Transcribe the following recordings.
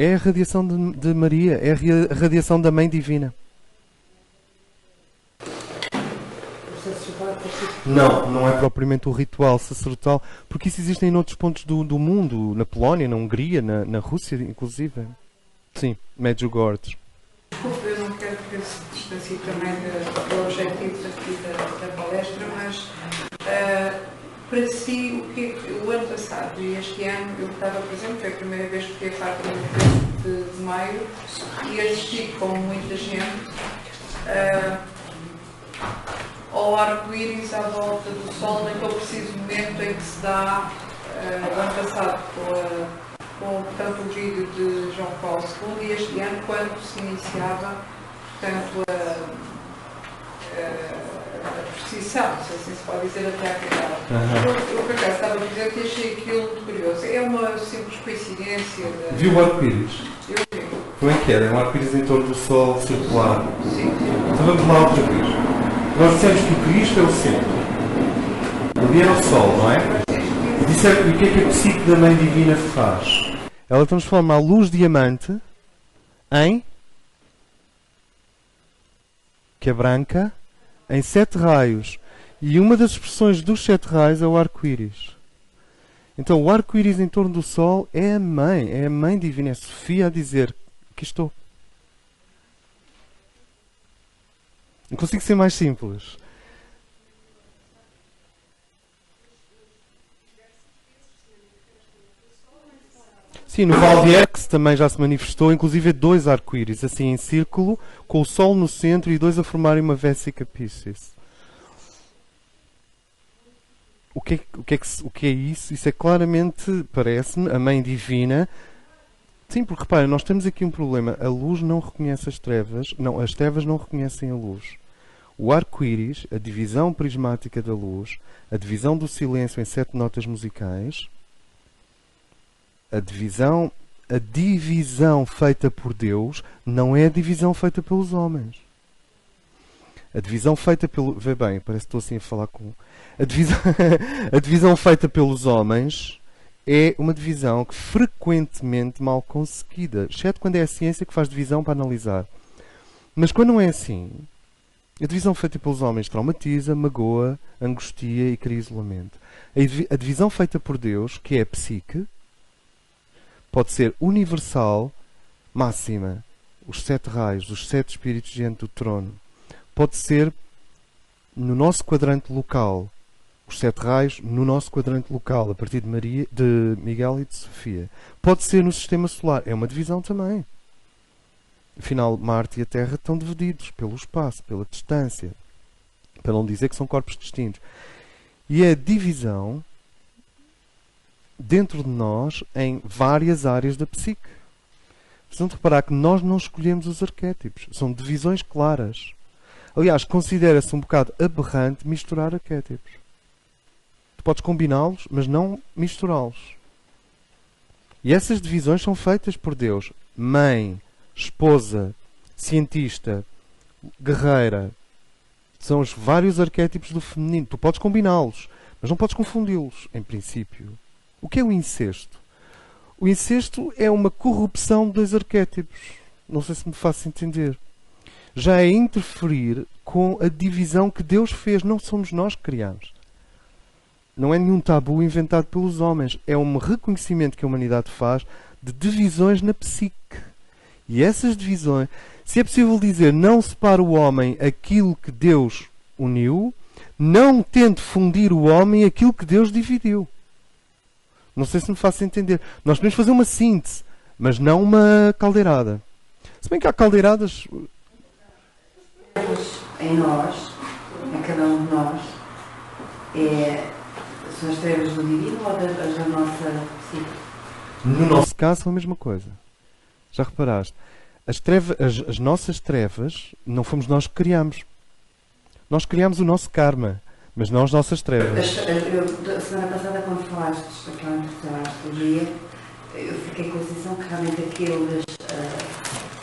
É a radiação de Maria, é a radiação da Mãe Divina. Não, não é propriamente o ritual sacerdotal, porque isso existe em outros pontos do mundo, na Polónia, na Hungria, na Rússia, inclusive. Sim, Medjugorje. Desculpe, eu não quero que se distancie também do objetivo aqui da palestra, mas para si, o ano passado e este ano, eu estava presente, foi a primeira vez que fui a Fátima de maio e assisti com muita gente ao arco-íris à volta do sol naquele preciso momento em que se dá, o ano passado, portanto, o vídeo de João Paulo II e este ano, quando se iniciava, portanto, a procissão, se assim se pode dizer, até à catedral. Eu, por acaso, estava a dizer que achei aquilo muito curioso. É uma simples coincidência. Viu o arco-íris? Eu vi. Como é que era? É um arco-íris em torno do sol circular. Sim. Então vamos lá outra vez. Nós dissemos que o Cristo é o centro. Ali era o sol, não é? E o que é que a psique da Mãe Divina faz? Ela transforma a luz diamante em, que é branca, em 7 raios. E uma das expressões dos 7 raios é o arco-íris. Então o arco-íris em torno do sol é a Mãe Divina, é a Sofia a dizer: aqui estou. Não consigo ser mais simples. Sim, no Val de Erx também já se manifestou, inclusive 2 arco-íris, assim em círculo, com o Sol no centro e 2 a formarem uma Vesica Piscis. O que é isso? Isso é claramente, parece-me, a Mãe Divina. Sim, porque reparem, nós temos aqui um problema. A luz não reconhece as trevas. Não, as trevas não reconhecem a luz. O arco-íris, a divisão prismática da luz, a divisão do silêncio em 7 notas musicais, a divisão feita por Deus não é a divisão feita pelos homens. A divisão feita pelo... Vê bem, parece que estou assim a falar com... A divisão feita pelos homens é uma divisão que frequentemente mal conseguida, exceto quando é a ciência que faz divisão para analisar. Mas quando não é assim, a divisão feita pelos homens traumatiza, magoa, angustia e cria isolamento. A divisão feita por Deus, que é a psique, pode ser universal, máxima, os 7 raios, os 7 espíritos diante do trono. Pode ser no nosso quadrante local, os 7 raios no nosso quadrante local, a partir de Miguel e de Sofia. Pode ser no sistema solar, é uma divisão também. Afinal, Marte e a Terra estão divididos pelo espaço, pela distância, para não dizer que são corpos distintos. E é a divisão dentro de nós em várias áreas da psique. Precisam de reparar que nós não escolhemos os arquétipos. São divisões claras. Aliás, considera-se um bocado aberrante misturar arquétipos. Tu podes combiná-los, mas não misturá-los. E essas divisões são feitas por Deus. Mãe, esposa, cientista, guerreira. São os vários arquétipos do feminino. Tu podes combiná-los, mas não podes confundi-los, em princípio. O que é o incesto? O incesto é uma corrupção de 2 arquétipos. Não sei se me faço entender. Já é interferir com a divisão que Deus fez. Não somos nós que criamos. Não é nenhum tabu inventado pelos homens. É um reconhecimento que a humanidade faz de divisões na psique. E essas divisões, se é possível dizer, não separa o homem aquilo que Deus uniu, não tente fundir o homem aquilo que Deus dividiu. Não sei se me faço entender. Nós podemos fazer uma síntese, mas não uma caldeirada. Se bem que há caldeiradas... Em nós, em cada um de nós, são as trevas do divino ou as da nossa psique? No nosso caso, são a mesma coisa. Já reparaste? As nossas trevas não fomos nós que criamos. Nós criamos o nosso karma, mas não as nossas trevas. A semana passada, quando falaste daquela introdução à astrologia, eu fiquei com a sensação que realmente aquelas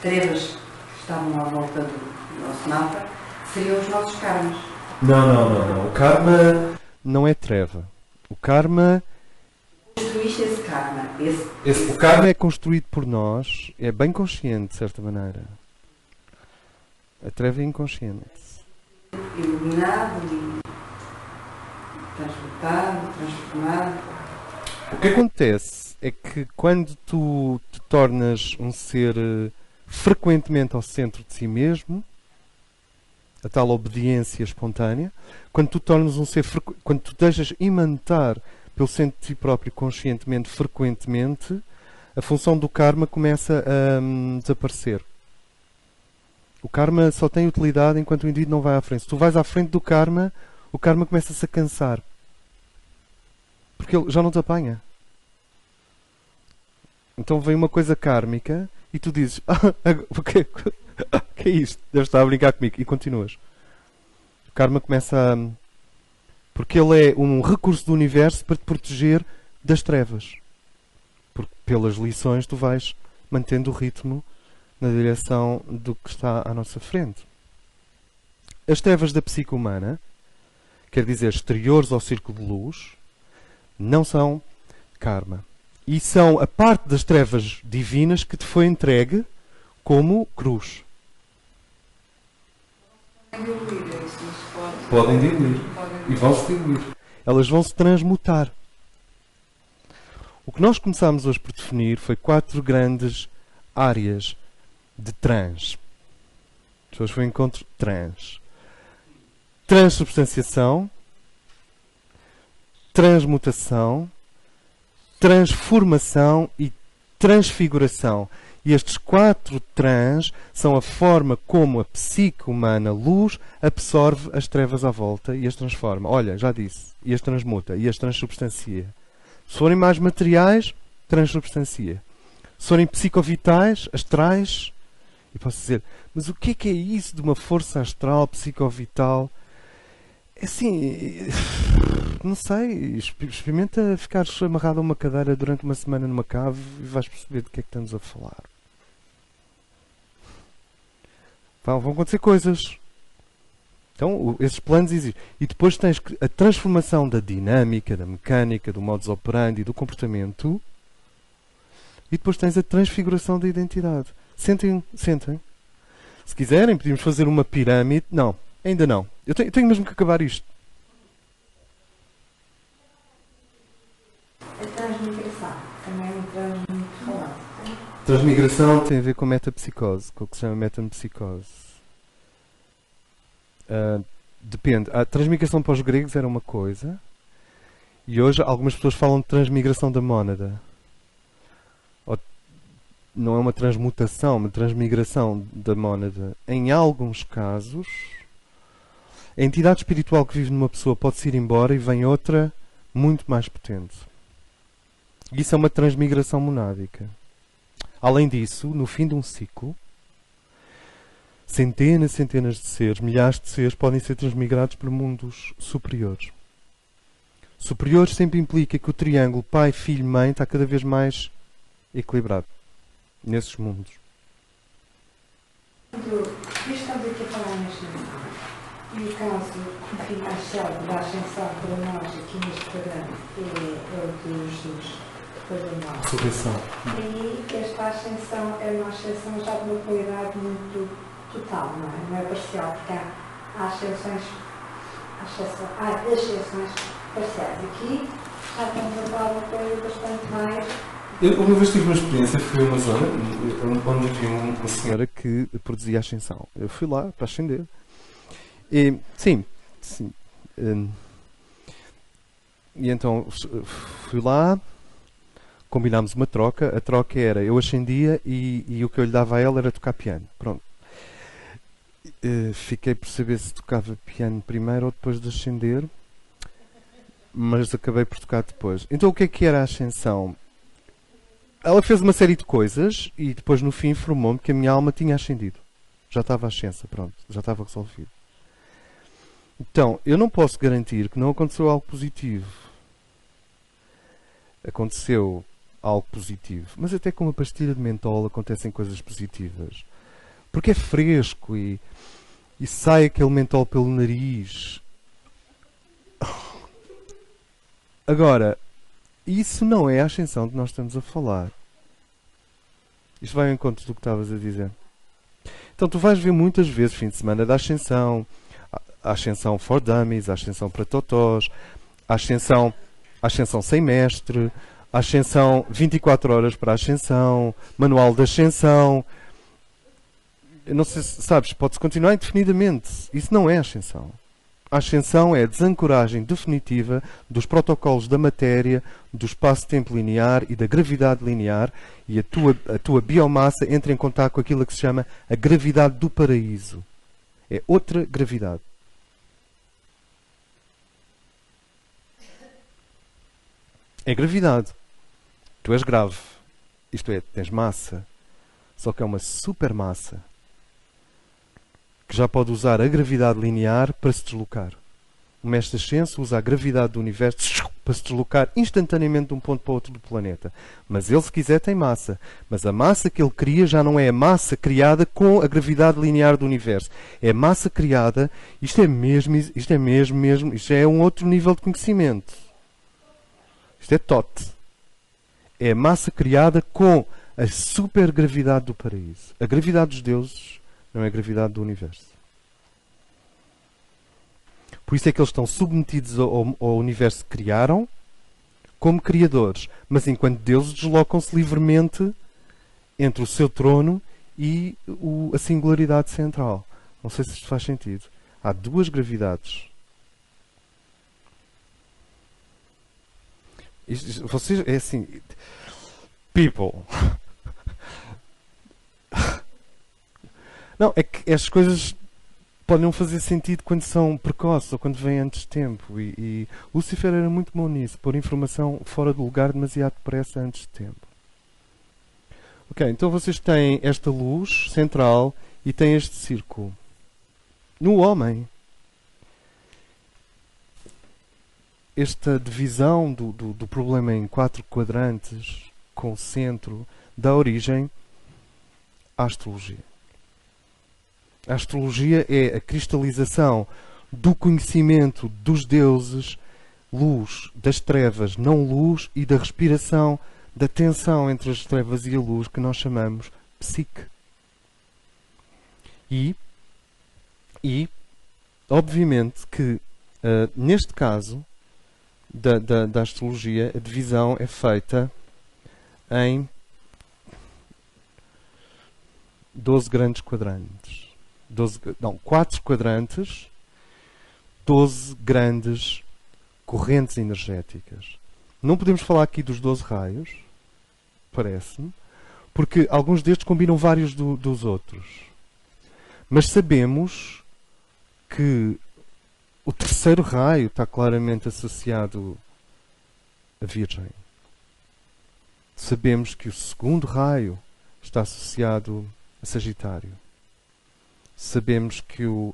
trevas que estavam à volta do nosso mapa seriam os nossos karmas. Não. O karma não é treva. O karma... Destruíste esse karma. karma. O karma é construído por nós, é bem consciente, de certa maneira. A treva é inconsciente. Iluminado e transmutado, transformado. O que acontece é que quando tu te tornas um ser frequentemente ao centro de si mesmo, a tal obediência espontânea, quando tu tornas um ser quando tu deixas imantar pelo centro de ti próprio conscientemente, frequentemente, a função do karma começa a desaparecer. O karma só tem utilidade enquanto o indivíduo não vai à frente. Se tu vais à frente do karma, o karma começa-se a cansar. Porque ele já não te apanha. Então vem uma coisa kármica e tu dizes, o que é isto? Deves estar a brincar comigo. E continuas. O karma começa a... Porque ele é um recurso do universo para te proteger das trevas. Porque pelas lições tu vais mantendo o ritmo na direção do que está à nossa frente. As trevas da psique humana, quer dizer, exteriores ao círculo de luz, não são karma. E são a parte das trevas divinas que te foi entregue como cruz. Podem diluir. E vão-se diluir. Elas vão se transmutar. O que nós começámos hoje por definir foi 4 grandes áreas de trans. Hoje foi o encontro trans. Transubstanciação, transmutação, transformação e transfiguração. E estes 4 trans são a forma como a psique humana, luz, absorve as trevas à volta e as transforma. Olha, já disse. E as transmuta. E as transubstancia. Se forem mais materiais, transubstancia. Se forem psicovitais, astrais... E posso dizer, mas o que é isso de uma força astral, psicovital? É assim... Não sei. Experimenta ficar amarrado a uma cadeira durante uma semana numa cave e vais perceber do que é que estamos a falar. Vão acontecer coisas. Então, esses planos existem. E depois tens a transformação da dinâmica, da mecânica, do modus operandi, do comportamento. E depois tens a transfiguração da identidade. Sentem. Se quiserem, podemos fazer uma pirâmide. Não, ainda não. Eu tenho mesmo que acabar isto. A transmigração também entramos muito falado. Transmigração tem a ver com metapsicose, com o que se chama metapsicose. Depende. A transmigração para os gregos era uma coisa e hoje algumas pessoas falam de transmigração da mónada. Não é uma transmutação, uma transmigração da mónada. Em alguns casos, a entidade espiritual que vive numa pessoa pode-se ir embora e vem outra muito mais potente. Isso é uma transmigração monádica. Além disso, no fim de um ciclo, centenas de seres, milhares de seres podem ser transmigrados para mundos superiores. Superiores sempre implica que o triângulo pai, filho, mãe está cada vez mais equilibrado nesses mundos. Estamos aqui a falar na ascensão. E o caso, enfim, mais célebre da ascensão para nós aqui neste programa é o de Jesus, depois da morte. Ressurreição. E esta ascensão é uma ascensão já de uma qualidade muito total, não é parcial, porque há ascensões parciais. Aqui já estamos a falar de uma coisa bastante mais. Eu uma vez tive uma experiência, fui a uma zona onde havia uma senhora que produzia ascensão. Eu fui lá para ascender. E, sim. E então fui lá, combinámos uma troca. A troca era, eu ascendia e o que eu lhe dava a ela era tocar piano. Pronto. Fiquei por saber se tocava piano primeiro ou depois de ascender, mas acabei por tocar depois. Então o que era a ascensão? Ela fez uma série de coisas e depois no fim informou-me que a minha alma tinha ascendido. Já estava ascensa, pronto, já estava resolvido. Então, eu não posso garantir que não aconteceu algo positivo. Aconteceu algo positivo. Mas até com uma pastilha de mentol acontecem coisas positivas. Porque é fresco e sai aquele mentol pelo nariz. Agora, Isso não é a ascensão que nós estamos a falar. Isto vai ao encontro do que estavas a dizer. Então tu vais ver muitas vezes fim de semana da ascensão, a ascensão for dummies, a ascensão para totós, a ascensão sem mestre, a ascensão 24 horas para a ascensão, manual de ascensão. Eu não sei se sabes, pode-se continuar indefinidamente. Isso não é ascensão. A ascensão é a desancoragem definitiva dos protocolos da matéria, do espaço-tempo linear e da gravidade linear, e a tua biomassa entra em contato com aquilo que se chama a gravidade do paraíso. É outra gravidade. É gravidade. Tu és grave. Isto é, tens massa. Só que é uma supermassa que já pode usar a gravidade linear para se deslocar. O mestre ascenso usa a gravidade do universo para se deslocar instantaneamente de um ponto para outro do planeta. Mas ele, se quiser, tem massa. Mas a massa que ele cria já não é a massa criada com a gravidade linear do universo. É a massa criada, isto é um outro nível de conhecimento. Isto é TOT. É a massa criada com a supergravidade do paraíso. A gravidade dos deuses não é a gravidade do universo. Por isso é que eles estão submetidos ao universo que criaram como criadores. Mas enquanto deuses deslocam-se livremente entre o seu trono e a singularidade central. Não sei se isto faz sentido. Há duas gravidades. Vocês, é assim... People... Não, é que estas coisas podem não fazer sentido quando são precoces ou quando vêm antes de tempo. E Lúcifer era muito bom nisso, pôr informação fora do lugar demasiado depressa antes de tempo. Ok, então vocês têm esta luz central e têm este círculo. No homem, esta divisão do problema em 4 quadrantes, com o centro, dá origem à astrologia. A astrologia é a cristalização do conhecimento dos deuses, luz, das trevas, não luz, e da respiração, da tensão entre as trevas e a luz, que nós chamamos psique. E obviamente que, neste caso da astrologia, a divisão é feita em 12 grandes quadrantes. 4 quadrantes, 12 grandes correntes energéticas. Não podemos falar aqui dos 12 raios, parece-me, porque alguns destes combinam vários dos outros. Mas sabemos que o terceiro raio está claramente associado a Virgem. Sabemos que o segundo raio está associado a Sagitário. Sabemos que o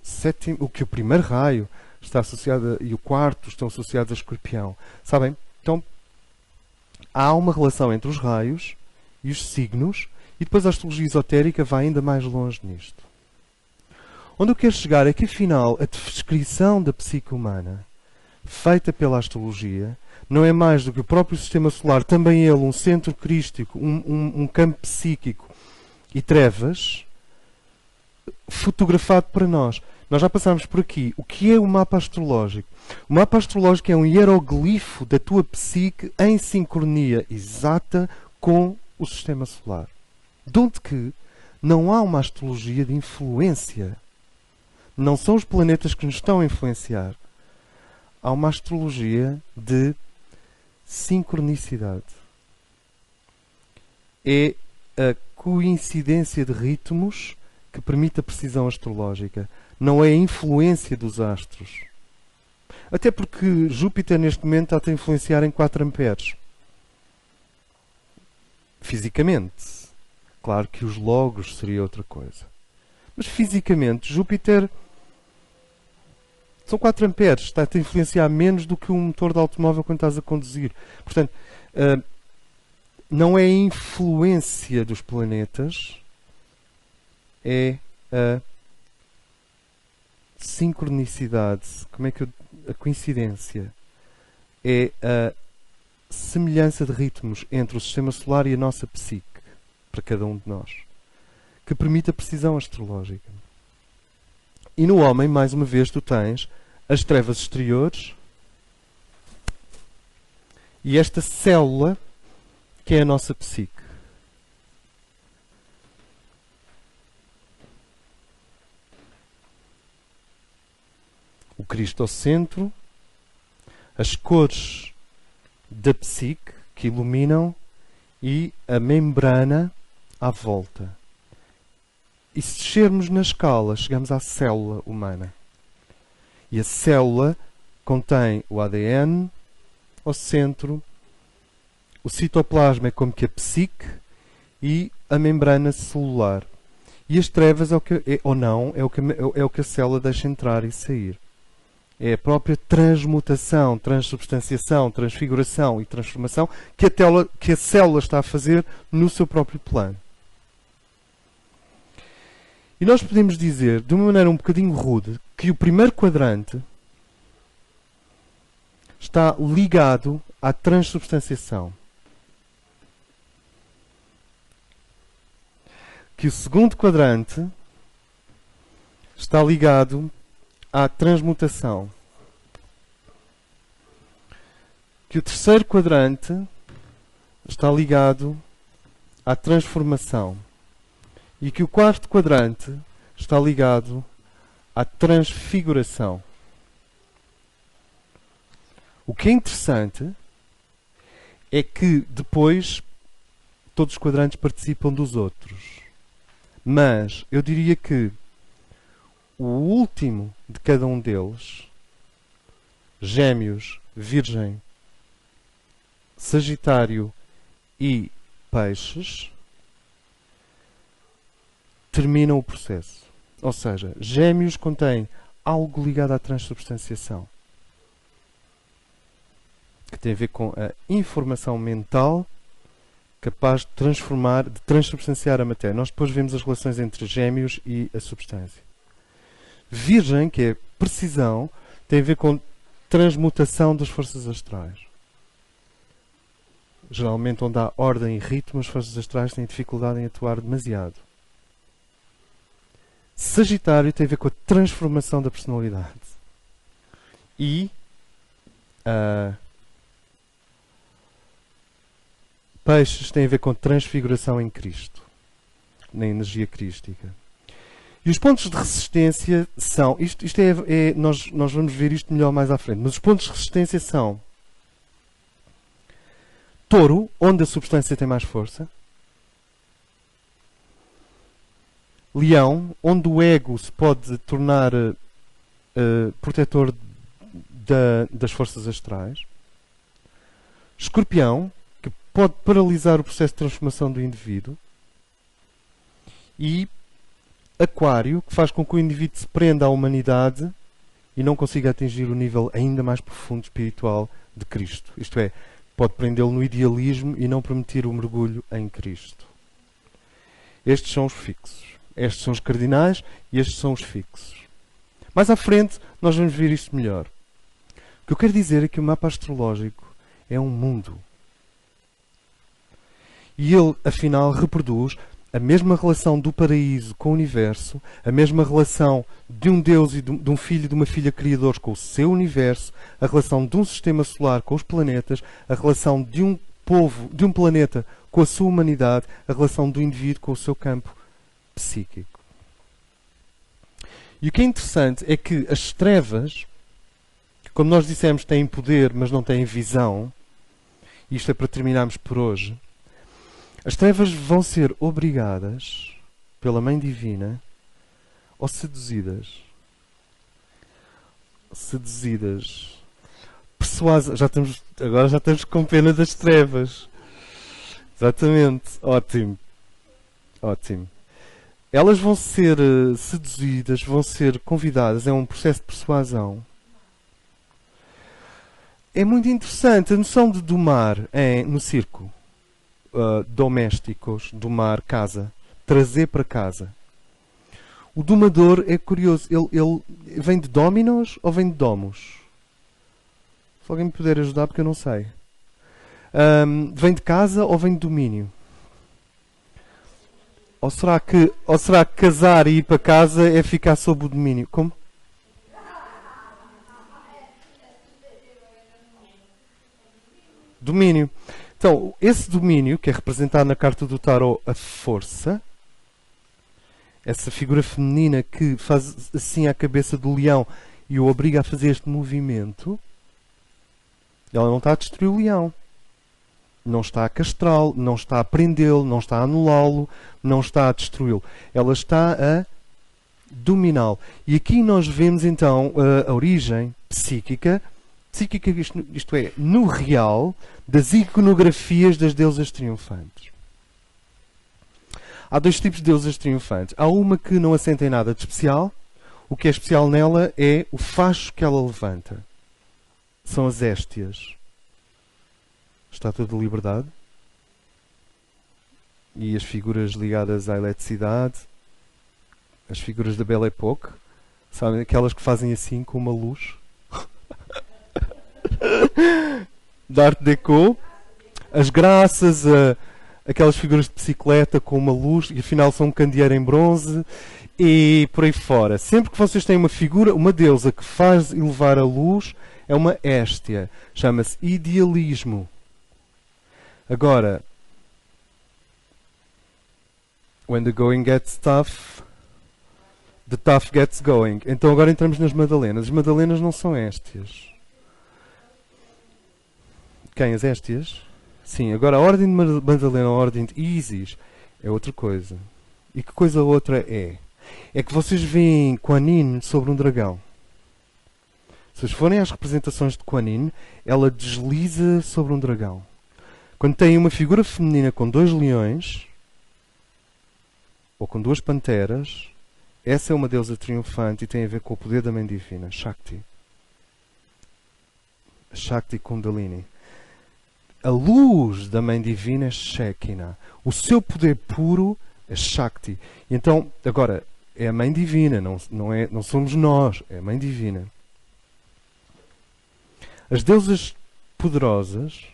primeiro raio está associado e o quarto estão associados a Escorpião. Sabem? Então, há uma relação entre os raios e os signos, e depois a astrologia esotérica vai ainda mais longe nisto. Onde eu quero chegar é que, afinal, a descrição da psique humana, feita pela astrologia, não é mais do que o próprio sistema solar, também ele, um centro crístico, um campo psíquico e trevas, fotografado para nós. Nós já passámos por aqui. O que é o mapa astrológico? O mapa astrológico é um hieroglifo da tua psique em sincronia exata com o sistema solar. De onde que não há uma astrologia de influência. Não são os planetas que nos estão a influenciar. Há uma astrologia de sincronicidade. É a coincidência de ritmos que permite a precisão astrológica. Não é a influência dos astros. Até porque Júpiter neste momento está a influenciar em 4 amperes. Fisicamente. Claro que os logos seria outra coisa. Mas fisicamente, Júpiter são 4 amperes. Está-te a influenciar menos do que um motor de automóvel quando estás a conduzir. Portanto, não é a influência dos planetas, é a sincronicidade. A coincidência. É a semelhança de ritmos entre o sistema solar e a nossa psique, para cada um de nós, que permite a precisão astrológica. E no homem, mais uma vez, tu tens as trevas exteriores e esta célula que é a nossa psique. O Cristo ao centro, as cores da psique que iluminam e a membrana à volta. E se descermos na escala, chegamos à célula humana. E a célula contém o ADN ao centro, o citoplasma é como que a psique e a membrana celular. E as trevas é o que, é o que a célula deixa entrar e sair. É a própria transmutação, transubstanciação, transfiguração e transformação que a célula está a fazer no seu próprio plano. E nós podemos dizer, de uma maneira um bocadinho rude, que o primeiro quadrante está ligado à transubstanciação. Que o segundo quadrante está ligado à transmutação. Que o terceiro quadrante está ligado à transformação. E que o quarto quadrante está ligado à transfiguração. O que é interessante é que depois todos os quadrantes participam dos outros. Mas eu diria que o último de cada um deles, Gêmeos, Virgem, Sagitário e Peixes, terminam o processo. Ou seja, Gêmeos contém algo ligado à transubstanciação, que tem a ver com a informação mental capaz de transformar, de transubstanciar a matéria. Nós depois vemos as relações entre Gêmeos e a substância. Virgem, que é precisão, tem a ver com transmutação das forças astrais. Geralmente onde há ordem e ritmo, as forças astrais têm dificuldade em atuar demasiado. Sagitário tem a ver com a transformação da personalidade. E Peixes tem a ver com transfiguração em Cristo, na energia crística. E os pontos de resistência são... nós vamos ver isto melhor mais à frente. Mas os pontos de resistência são Touro, onde a substância tem mais força. Leão, onde o ego se pode tornar protetor das forças astrais. Escorpião, que pode paralisar o processo de transformação do indivíduo. E Aquário, que faz com que o indivíduo se prenda à humanidade e não consiga atingir o nível ainda mais profundo espiritual de Cristo. Isto é, pode prendê-lo no idealismo e não permitir o mergulho em Cristo. Estes são os fixos. Estes são os cardinais e estes são os fixos. Mais à frente, nós vamos ver isto melhor. O que eu quero dizer é que o mapa astrológico é um mundo. E ele, afinal, reproduz a mesma relação do paraíso com o universo, a mesma relação de um Deus e de um filho e de uma filha criadores com o seu universo, a relação de um sistema solar com os planetas, a relação de um povo, de um planeta com a sua humanidade, a relação do indivíduo com o seu campo psíquico. E o que é interessante é que as trevas, como nós dissemos, têm poder, mas não têm visão. Isto é para terminarmos por hoje. As trevas vão ser obrigadas pela Mãe Divina ou seduzidas. Persuasas. Agora já estamos com pena das trevas. Exatamente. Ótimo. Elas vão ser seduzidas, vão ser convidadas. É um processo de persuasão. É muito interessante a noção de domar no circo. Domésticos, domar, casa, trazer para casa. O domador é curioso, ele vem de dominos ou vem de domos? Se alguém me puder ajudar, porque eu não sei. Vem de casa ou vem de domínio? Ou será que casar e ir para casa é ficar sob o domínio? Como? Domínio. Então, esse domínio, que é representado na carta do tarot, a força, essa figura feminina que faz assim a cabeça do leão e o obriga a fazer este movimento, ela não está a destruir o leão. Não está a castrá-lo, não está a prendê-lo, não está a anulá-lo, não está a destruí-lo. Ela está a dominá-lo. E aqui nós vemos então a origem psíquica, isto é, no real, das iconografias das deusas triunfantes. Há dois tipos de deusas triunfantes. Há uma que não assenta em nada de especial. O que é especial nela é o facho que ela levanta. São as Éstias. Estátua de Liberdade. E as figuras ligadas à eletricidade. As figuras da Belle Époque. Sabem? Aquelas que fazem assim com uma luz. Da Art Deco. As graças, aquelas figuras de bicicleta com uma luz e afinal são um candeeiro em bronze e por aí fora. Sempre que vocês têm uma figura, uma deusa que faz elevar a luz, é uma Éstia. Chama-se idealismo. Agora, when the going gets tough, the tough gets going. Então agora entramos nas Madalenas. As Madalenas não são Éstias. Quem? As Éstias? Sim, agora a ordem de Madalena, a ordem de Isis é outra coisa. E que coisa outra é? É que vocês veem Kuan Yin sobre um dragão. Se vocês forem às representações de Kuan Yin, ela desliza sobre um dragão. Quando tem uma figura feminina com 2 leões, ou com 2 panteras, essa é uma deusa triunfante e tem a ver com o poder da Mãe Divina, Shakti. Shakti Kundalini. A luz da Mãe Divina é Shekinah. O seu poder puro é Shakti. E então, agora, é a Mãe Divina, não somos nós, é a Mãe Divina. As deusas poderosas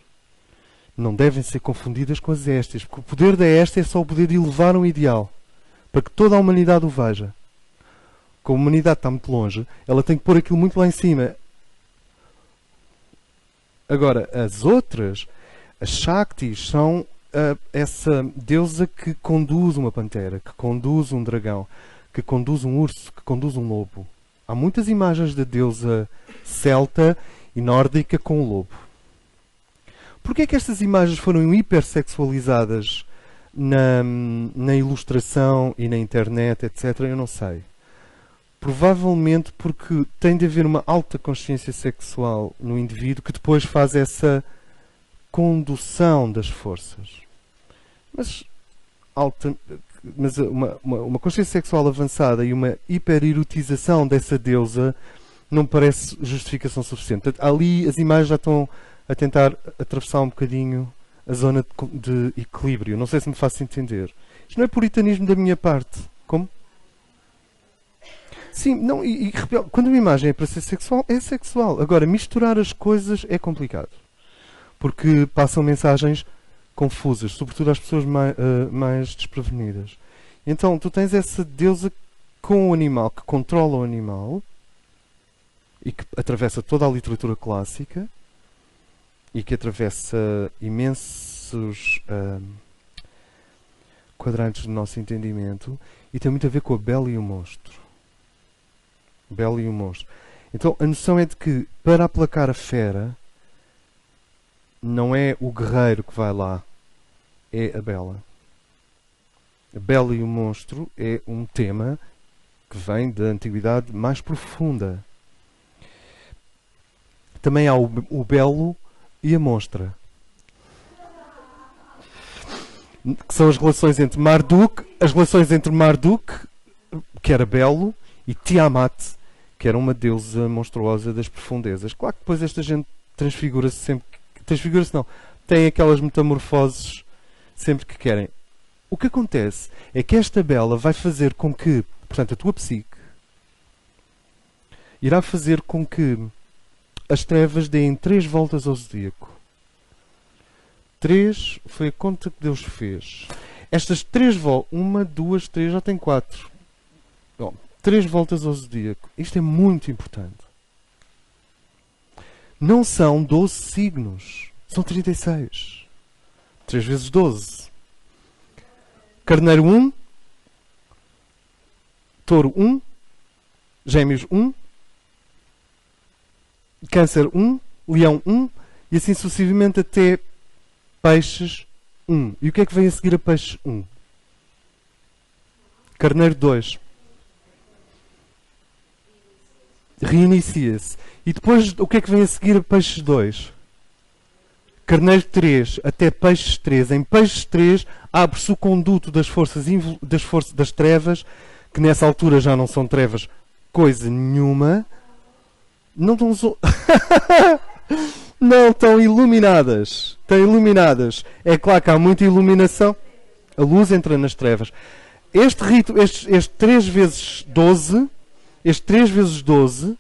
não devem ser confundidas com as Éstias, porque o poder da Éstia é só o poder de elevar um ideal, para que toda a humanidade o veja. Como a humanidade está muito longe, ela tem que pôr aquilo muito lá em cima. Agora, as outras, as Shaktis, são essa deusa que conduz uma pantera, que conduz um dragão, que conduz um urso, que conduz um lobo. Há muitas imagens da deusa celta e nórdica com o lobo. Porquê é que estas imagens foram hipersexualizadas na ilustração e na internet, etc.? Eu não sei. Provavelmente porque tem de haver uma alta consciência sexual no indivíduo que depois faz essa condução das forças. Mas uma consciência sexual avançada e uma hipererotização dessa deusa não parece justificação suficiente. Portanto, ali as imagens já estão a tentar atravessar um bocadinho a zona de equilíbrio. Não sei se me faço entender. Isto não é puritanismo da minha parte. Como? Sim, não, quando uma imagem é para ser sexual, é sexual. Agora, misturar as coisas é complicado. Porque passam mensagens confusas, sobretudo às pessoas mais desprevenidas. Então, tu tens essa deusa com o animal, que controla o animal, e que atravessa toda a literatura clássica, e que atravessa imensos quadrantes do nosso entendimento, e tem muito a ver com a Bela e o Monstro. Bela e o Monstro. Então, a noção é de que, para aplacar a fera, não é o guerreiro que vai lá, é a Bela. A Bela e o Monstro é um tema que vem da antiguidade mais profunda. Também há o Belo e a Monstra, que são as relações entre Marduk, que era belo, e Tiamat, que era uma deusa monstruosa das profundezas. Claro que depois esta gente transfigura-se sempre. Transfigura-se não. Tem aquelas metamorfoses sempre que querem. O que acontece é que esta Bela vai fazer com que, portanto, a tua psique irá fazer com que as trevas deem 3 voltas ao zodíaco. 3 foi a conta que Deus fez. Estas 3 voltas, 1, 2, 3, já tem 4. Bom, 3 voltas ao zodíaco. Isto é muito importante. Não são 12 signos. São 36. 3 vezes 12. Carneiro 1. Touro 1. Gêmeos 1. Câncer 1. Leão 1. E assim sucessivamente até Peixes 1. E o que é que vem a seguir a Peixes 1? Carneiro 2. Reinicia-se. E depois o que é que vem a seguir a Peixes 2? Carneiro 3 até Peixes 3. Em Peixes 3 abre-se o conduto das forças das trevas, que nessa altura já não são trevas coisa nenhuma. Não estão não estão iluminadas. Estão iluminadas. É claro que há muita iluminação. A luz entra nas trevas. Este rito, este 3 vezes 12, este 3 vezes 12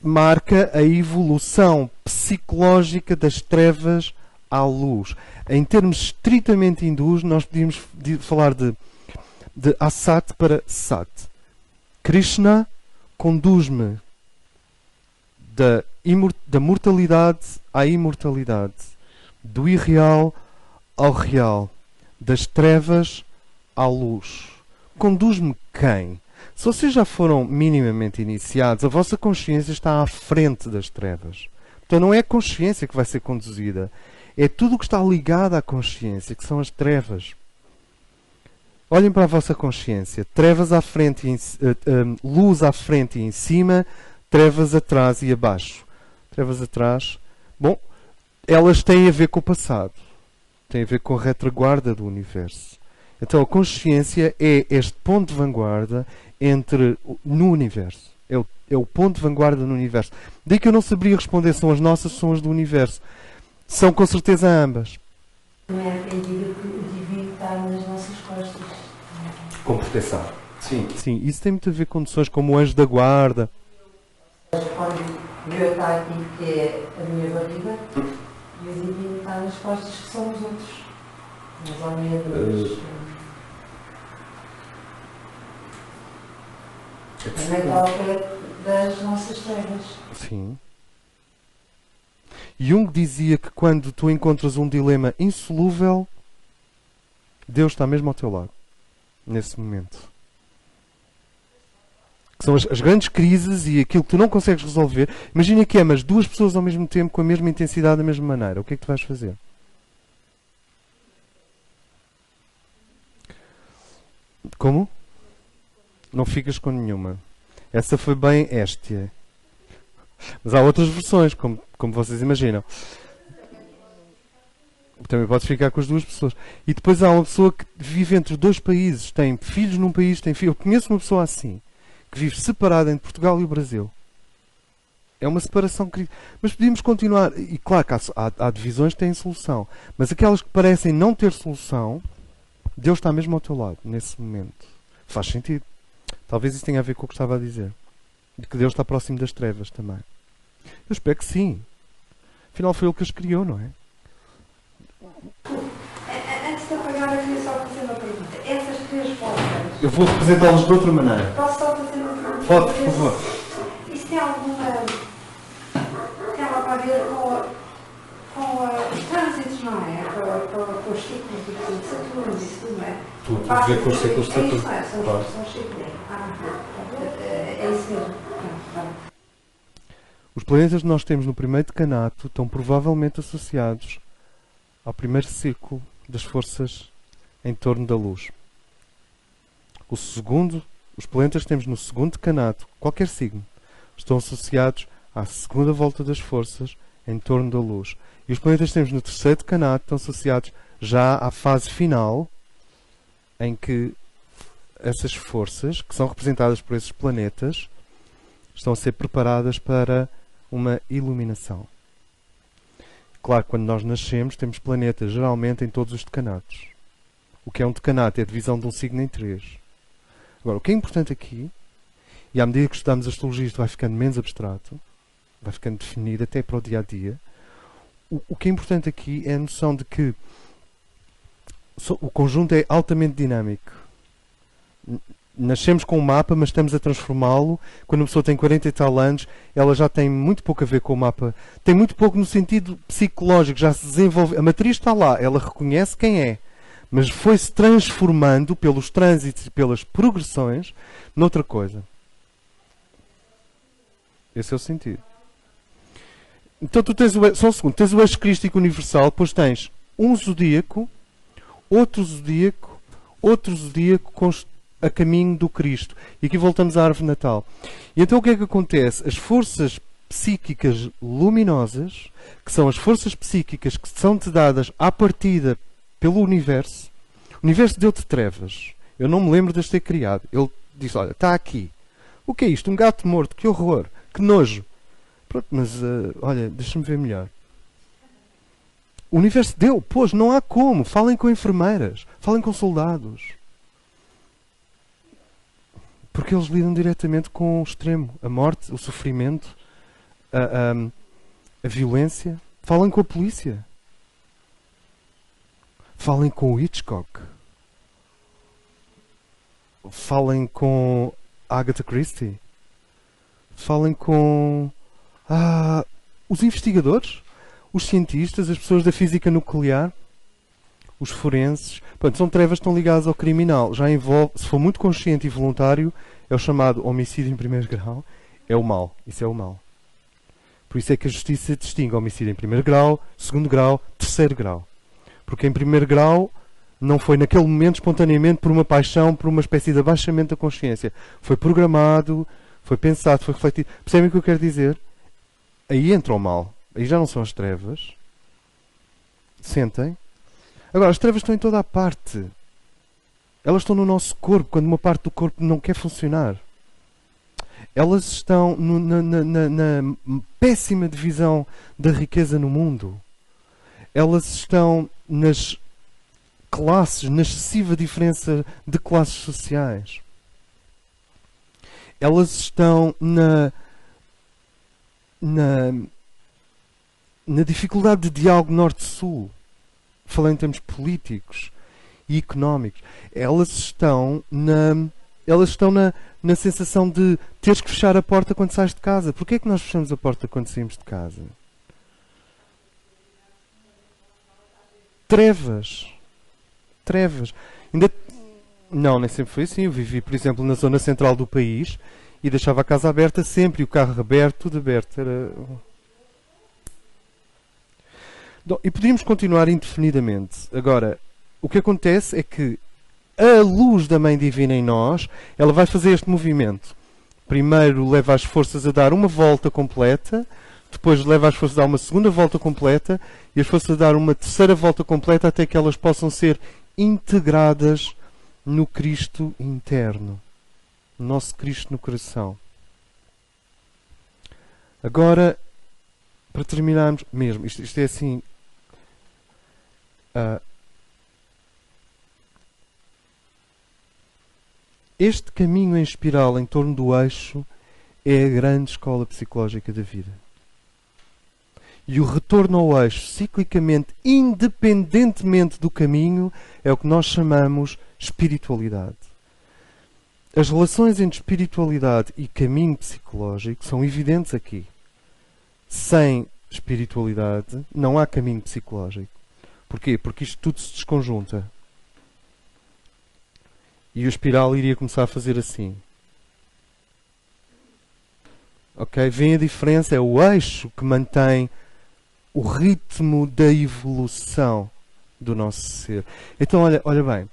marca a evolução psicológica das trevas à luz. Em termos estritamente hindus, nós podíamos falar de Asat para Sat. Krishna conduz-me da mortalidade à imortalidade, do irreal ao real, das trevas à luz. Conduz-me quem? Se vocês já foram minimamente iniciados, a vossa consciência está à frente das trevas. Então não é a consciência que vai ser conduzida, é tudo o que está ligado à consciência, que são as trevas. Olhem para a vossa consciência. Trevas à frente, luz à frente e em cima, trevas atrás e abaixo. Trevas atrás. Bom, elas têm a ver com o passado. Têm a ver com a retaguarda do universo. Então a consciência é este ponto de vanguarda no universo. É o ponto de vanguarda no universo. Daí que eu não saberia responder são as nossas, são as do universo. São com certeza ambas. Não é aprendido que o divino está nas nossas costas. Com proteção. Sim. Sim, isso tem muito a ver com noções como o anjo da guarda. Quando eu está aqui, que é a minha barriga, e o divino está nas costas, que são os outros. Os almeadores. A metal das nossas trevas. Sim. Jung dizia que quando tu encontras um dilema insolúvel, Deus está mesmo ao teu lado. Nesse momento. Que são as grandes crises e aquilo que tu não consegues resolver. Imagina que amas 2 pessoas ao mesmo tempo, com a mesma intensidade, da mesma maneira. O que é que tu vais fazer? Como? Não ficas com nenhuma. Essa foi bem Héstia. Mas há outras versões, como vocês imaginam. Também podes ficar com as 2 pessoas. E depois há uma pessoa que vive entre 2 países. Tem filhos num país, tem filhos. Eu conheço uma pessoa assim, que vive separada entre Portugal e o Brasil. É uma separação crítica. Mas podíamos continuar. E claro que há divisões que têm solução. Mas aquelas que parecem não ter solução, Deus está mesmo ao teu lado, nesse momento. Faz sentido. Talvez isso tenha a ver com o que estava a dizer. De que Deus está próximo das trevas também. Eu espero que sim. Afinal foi Ele que as criou, não é? Antes de apagar, eu queria só fazer uma pergunta. Essas 3 voltas, Eu vou representá-las de outra maneira. posso só fazer uma pergunta? Pode, por favor. Isso tem algo a ver com os trânsitos, não é? Com os ciclos de Saturno, isso tudo, não é? Tudo a ver com os ciclos de Saturno. É isso, é, são Claro. os ciclos. É isso mesmo. Os planetas que nós temos no primeiro decanato estão provavelmente associados ao primeiro círculo das forças em torno da luz. Os planetas que temos no segundo decanato, qualquer signo, estão associados à segunda volta das forças em torno da luz. E os planetas que temos no terceiro decanato estão associados já à fase final, em que essas forças, que são representadas por esses planetas, estão a ser preparadas para uma iluminação. Claro, quando nós nascemos, temos planetas geralmente em todos os decanatos. O que é um decanato é a divisão de um signo em 3. Agora, o que é importante aqui, e à medida que estudamos astrologia, isto vai ficando menos abstrato, vai ficando definido até para o dia a dia. o que é importante aqui é a noção de que o conjunto é altamente dinâmico. Nascemos com um mapa, mas estamos a transformá-lo. Quando uma pessoa tem 40 e tal anos, ela já tem muito pouco a ver com o mapa. Tem muito pouco no sentido psicológico, já se desenvolve. A matriz está lá, ela reconhece quem é, mas foi-se transformando pelos trânsitos e pelas progressões noutra coisa. Esse é o sentido. Então tu tens só um segundo, tens o eixo crístico universal, depois tens um zodíaco, outro zodíaco a caminho do Cristo. E aqui voltamos à árvore natal. E então o que é que acontece? As forças psíquicas luminosas, que são as forças psíquicas que são-te dadas à partida pelo universo. O universo deu-te trevas. Eu não me lembro de as ter criado. Ele disse, olha, está aqui. O que é isto? Um gato morto. Que horror. Que nojo. Pronto, mas olha, deixa-me ver melhor. O universo deu. Pois, não há como. Falem com enfermeiras. Falem com soldados. Porque eles lidam diretamente com o extremo. A morte, o sofrimento, a violência. Falem com a polícia. Falem com o Hitchcock. Falem com Agatha Christie. Falem com os investigadores, os cientistas, as pessoas da física nuclear, os forenses. Portanto, são trevas que estão ligadas ao criminal. Já envolve, se for muito consciente e voluntário, é o chamado homicídio em primeiro grau. É o mal. Isso é o mal. Por isso é que a justiça distingue homicídio em primeiro grau, segundo grau, terceiro grau. Porque em primeiro grau não foi naquele momento espontaneamente por uma paixão, por uma espécie de abaixamento da consciência. Foi programado, foi pensado, foi refletido. Percebem o que eu quero dizer? Aí entra o mal. Aí já não são as trevas. Sentem? Agora, as trevas estão em toda a parte. Elas estão no nosso corpo, quando uma parte do corpo não quer funcionar. Elas estão na péssima divisão da riqueza no mundo. Elas estão nas classes, na excessiva diferença de classes sociais. Elas estão na dificuldade de diálogo norte-sul, falando em termos políticos e económicos. Elas estão na sensação de teres que fechar a porta quando sais de casa. Porquê é que nós fechamos a porta quando saímos de casa? Trevas. Não, nem sempre foi assim. Eu vivi, por exemplo, na zona central do país e deixava a casa aberta sempre, e o carro aberto, tudo aberto. E podíamos continuar indefinidamente. Agora, o que acontece é que a luz da Mãe Divina em nós, ela vai fazer este movimento. Primeiro leva as forças a dar uma volta completa, depois leva as forças a dar uma segunda volta completa e as forças a dar uma terceira volta completa até que elas possam ser integradas no Cristo interno. No nosso Cristo no coração. Agora, para terminarmos, mesmo, isto é assim... este caminho em espiral em torno do eixo é a grande escola psicológica da vida. E o retorno ao eixo, ciclicamente, independentemente do caminho, é o que nós chamamos espiritualidade. As relações entre espiritualidade e caminho psicológico são evidentes aqui. Sem espiritualidade não há caminho psicológico. Porquê? Porque isto tudo se desconjunta. E o espiral iria começar a fazer assim. Ok? Vem a diferença, é o eixo que mantém o ritmo da evolução do nosso ser. Então, olha bem.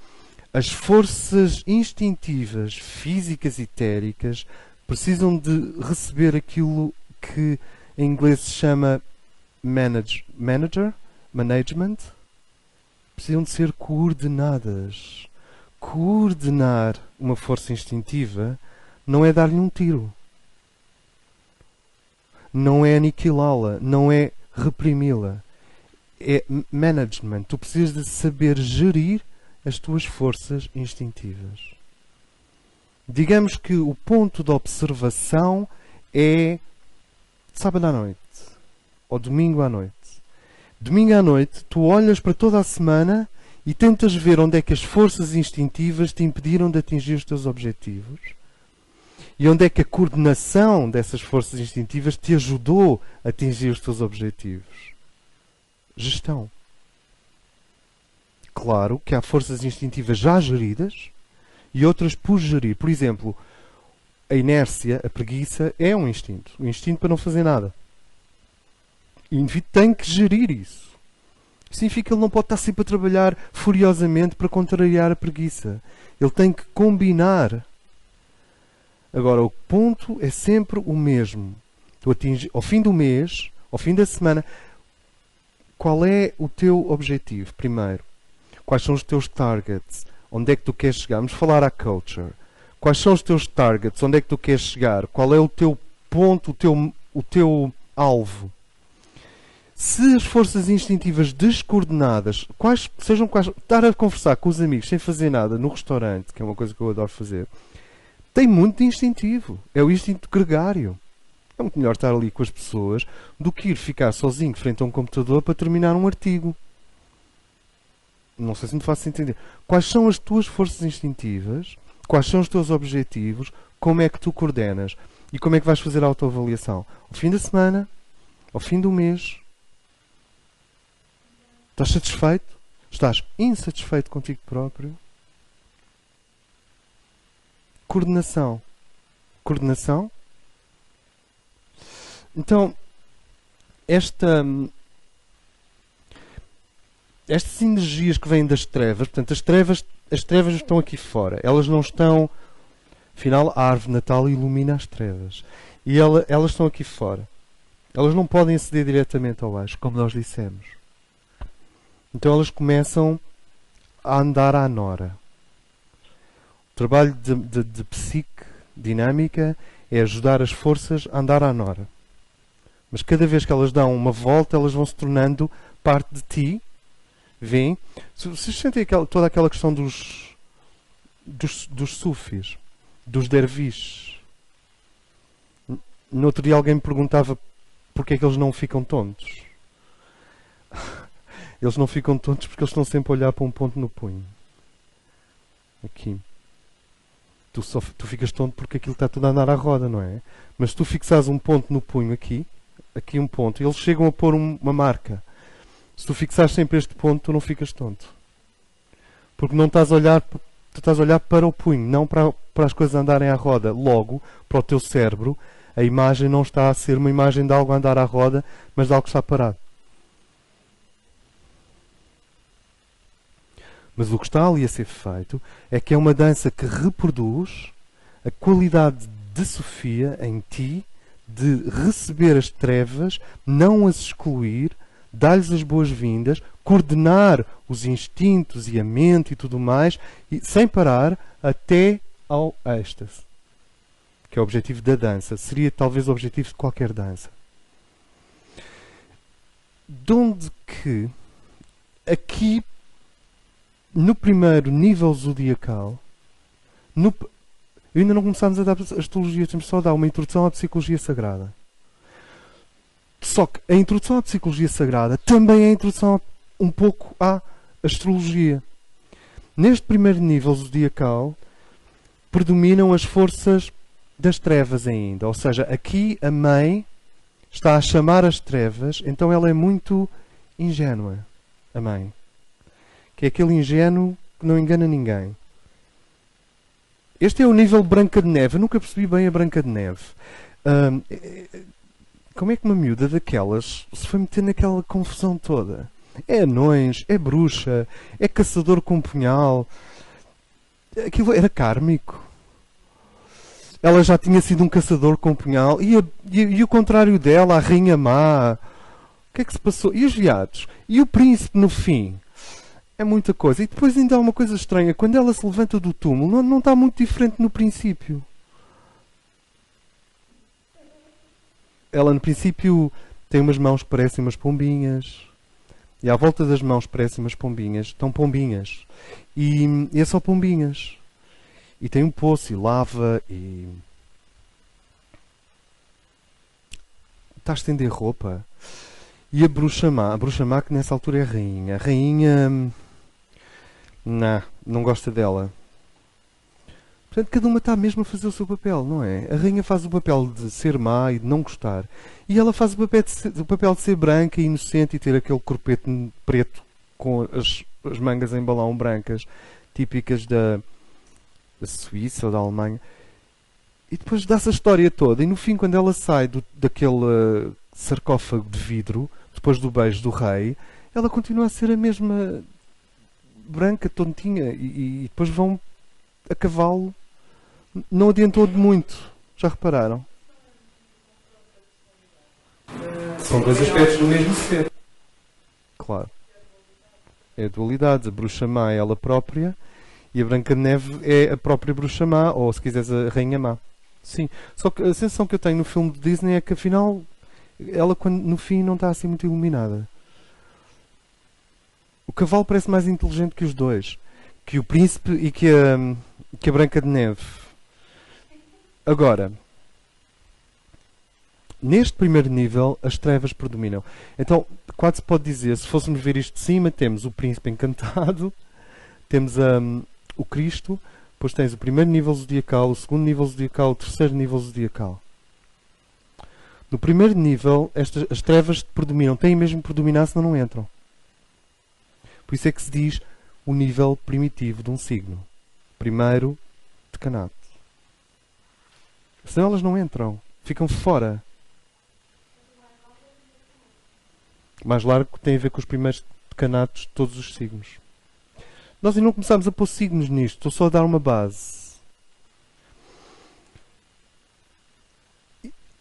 As forças instintivas, físicas e etéricas precisam de receber aquilo que em inglês se chama management. Precisam de ser coordenadas. Coordenar uma força instintiva não é dar-lhe um tiro. Não é aniquilá-la. Não é reprimi-la. É management. Tu precisas de saber gerir as tuas forças instintivas. Digamos que o ponto de observação é sábado à noite ou domingo à noite. Domingo à noite, tu olhas para toda a semana e tentas ver onde é que as forças instintivas te impediram de atingir os teus objetivos e onde é que a coordenação dessas forças instintivas te ajudou a atingir os teus objetivos. Gestão. Claro que há forças instintivas já geridas e outras por gerir. Por exemplo, a inércia, a preguiça é um instinto. Um instinto para não fazer nada. E o indivíduo tem que gerir isso. Significa que ele não pode estar sempre a trabalhar furiosamente para contrariar a preguiça. Ele tem que combinar. Agora, o ponto é sempre o mesmo. Tu atinges, ao fim do mês, ao fim da semana, qual é o teu objetivo, primeiro? Quais são os teus targets? Onde é que tu queres chegar? Vamos falar à culture. Quais são os teus targets? Onde é que tu queres chegar? Qual é o teu ponto, o teu alvo? Se as forças instintivas descoordenadas, estar a conversar com os amigos sem fazer nada no restaurante, que é uma coisa que eu adoro fazer, tem muito de instintivo. É o instinto gregário. É muito melhor estar ali com as pessoas do que ir ficar sozinho frente a um computador para terminar um artigo. Não sei se me faço entender. Quais são as tuas forças instintivas? Quais são os teus objetivos? Como é que tu coordenas? E como é que vais fazer a autoavaliação? Ao fim da semana? Ao fim do mês? Estás satisfeito? Estás insatisfeito contigo próprio? Coordenação. Coordenação? Então, estas energias que vêm das trevas, portanto, as trevas estão aqui fora. Elas não estão... Afinal, a árvore de Natal ilumina as trevas. E elas estão aqui fora. Elas não podem aceder diretamente ao eixo, como nós dissemos. Então elas começam a andar à nora. O trabalho de psique dinâmica é ajudar as forças a andar à nora. Mas cada vez que elas dão uma volta, elas vão se tornando parte de ti. Vêem? Vocês sentem toda aquela questão dos sufis, dos derviches. No outro dia alguém me perguntava porque é que eles não ficam tontos. Eles não ficam tontos porque eles estão sempre a olhar para um ponto no punho. Aqui. Tu ficas tonto porque aquilo está tudo a andar à roda, não é? Mas se tu fixares um ponto no punho aqui um ponto, e eles chegam a pôr uma marca. Se tu fixares sempre este ponto, tu não ficas tonto. Porque não estás a olhar, tu estás a olhar para o punho, não para as coisas andarem à roda. Logo, para o teu cérebro, a imagem não está a ser uma imagem de algo a andar à roda, mas de algo que está parado. Mas o que está ali a ser feito é que é uma dança que reproduz a qualidade de Sofia em ti, de receber as trevas, não as excluir, dar-lhes as boas-vindas, coordenar os instintos e a mente e tudo mais, e, sem parar, até ao êxtase. Que é o objetivo da dança. Seria talvez o objetivo de qualquer dança. De onde que aqui no primeiro nível zodiacal, ainda não começámos a dar astrologia, temos só a dar uma introdução à psicologia sagrada. Só que a introdução à psicologia sagrada também é a introdução um pouco à astrologia. Neste primeiro nível zodiacal, predominam as forças das trevas ainda. Ou seja, aqui a mãe está a chamar as trevas, então ela é muito ingênua, a mãe. Que é aquele ingênuo que não engana ninguém. Este é o nível Branca de Neve. Eu nunca percebi bem a Branca de Neve. Como é que uma miúda daquelas se foi meter naquela confusão toda? É anões, é bruxa, é caçador com punhal. Aquilo era kármico. Ela já tinha sido um caçador com punhal. E o contrário dela, a rainha má. O que é que se passou? E os viados? E o príncipe no fim? É muita coisa. E depois ainda há uma coisa estranha. Quando ela se levanta do túmulo, não está muito diferente no princípio. Ela, no princípio, tem umas mãos que parecem umas pombinhas. E à volta das mãos que parecem umas pombinhas, estão pombinhas. E é só pombinhas. E tem um poço e lava e... Está a estender roupa. E a bruxa má que nessa altura é a rainha. A rainha, não gosta dela. Portanto, cada uma está mesmo a fazer o seu papel, não é? A rainha faz o papel de ser má e de não gostar. E ela faz o papel de ser branca e inocente e ter aquele corpete preto com as mangas em balão brancas, típicas da Suíça ou da Alemanha. E depois dá-se a história toda. E no fim, quando ela sai daquele sarcófago de vidro, depois do beijo do rei, ela continua a ser a mesma branca, tontinha. E depois vão a cavalo. Não adiantou de muito. Já repararam? São dois aspectos do mesmo ser. Claro. É a dualidade. A bruxa má é ela própria e a Branca de Neve é a própria bruxa má, ou se quiseres a rainha má. Sim. Só que a sensação que eu tenho no filme de Disney é que afinal ela no fim não está assim muito iluminada. O cavalo parece mais inteligente que os dois. Que o príncipe e que a Branca de Neve. Agora, neste primeiro nível, as trevas predominam. Então, quase se pode dizer, se fôssemos ver isto de cima, temos o príncipe encantado, temos o Cristo, depois tens o primeiro nível zodiacal, o segundo nível zodiacal, o terceiro nível zodiacal. No primeiro nível, as trevas predominam. Têm mesmo que predominar, senão não entram. Por isso é que se diz o nível primitivo de um signo. Primeiro decanato. Senão elas não entram. Ficam fora. Mais largo tem a ver com os primeiros decanatos de todos os signos. Nós ainda não começámos a pôr signos nisto. Estou só a dar uma base.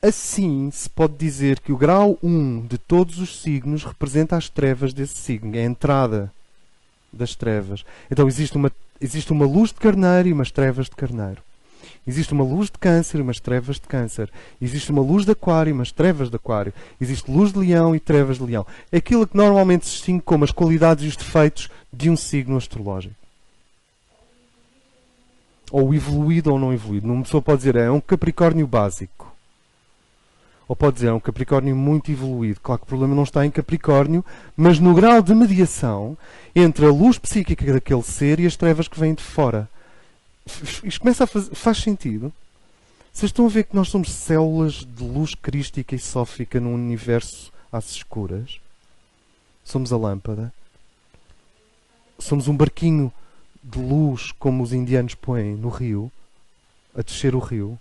Assim, se pode dizer que o grau 1 de todos os signos representa as trevas desse signo. É a entrada das trevas. Então existe uma luz de carneiro e umas trevas de carneiro. Existe uma luz de câncer e umas trevas de câncer. Existe uma luz de aquário e umas trevas de aquário. Existe luz de leão e trevas de leão. É aquilo que normalmente se distingue como as qualidades e os defeitos de um signo astrológico. Ou evoluído ou não evoluído. Uma pessoa pode dizer é um Capricórnio básico. Ou pode dizer é um Capricórnio muito evoluído. Claro que o problema não está em Capricórnio, mas no grau de mediação entre a luz psíquica daquele ser e as trevas que vêm de fora. Isto começa a faz sentido? Vocês estão a ver que nós somos células de luz crística e sófica num universo às escuras? Somos a lâmpada? Somos um barquinho de luz, como os indianos põem no rio, a descer o rio?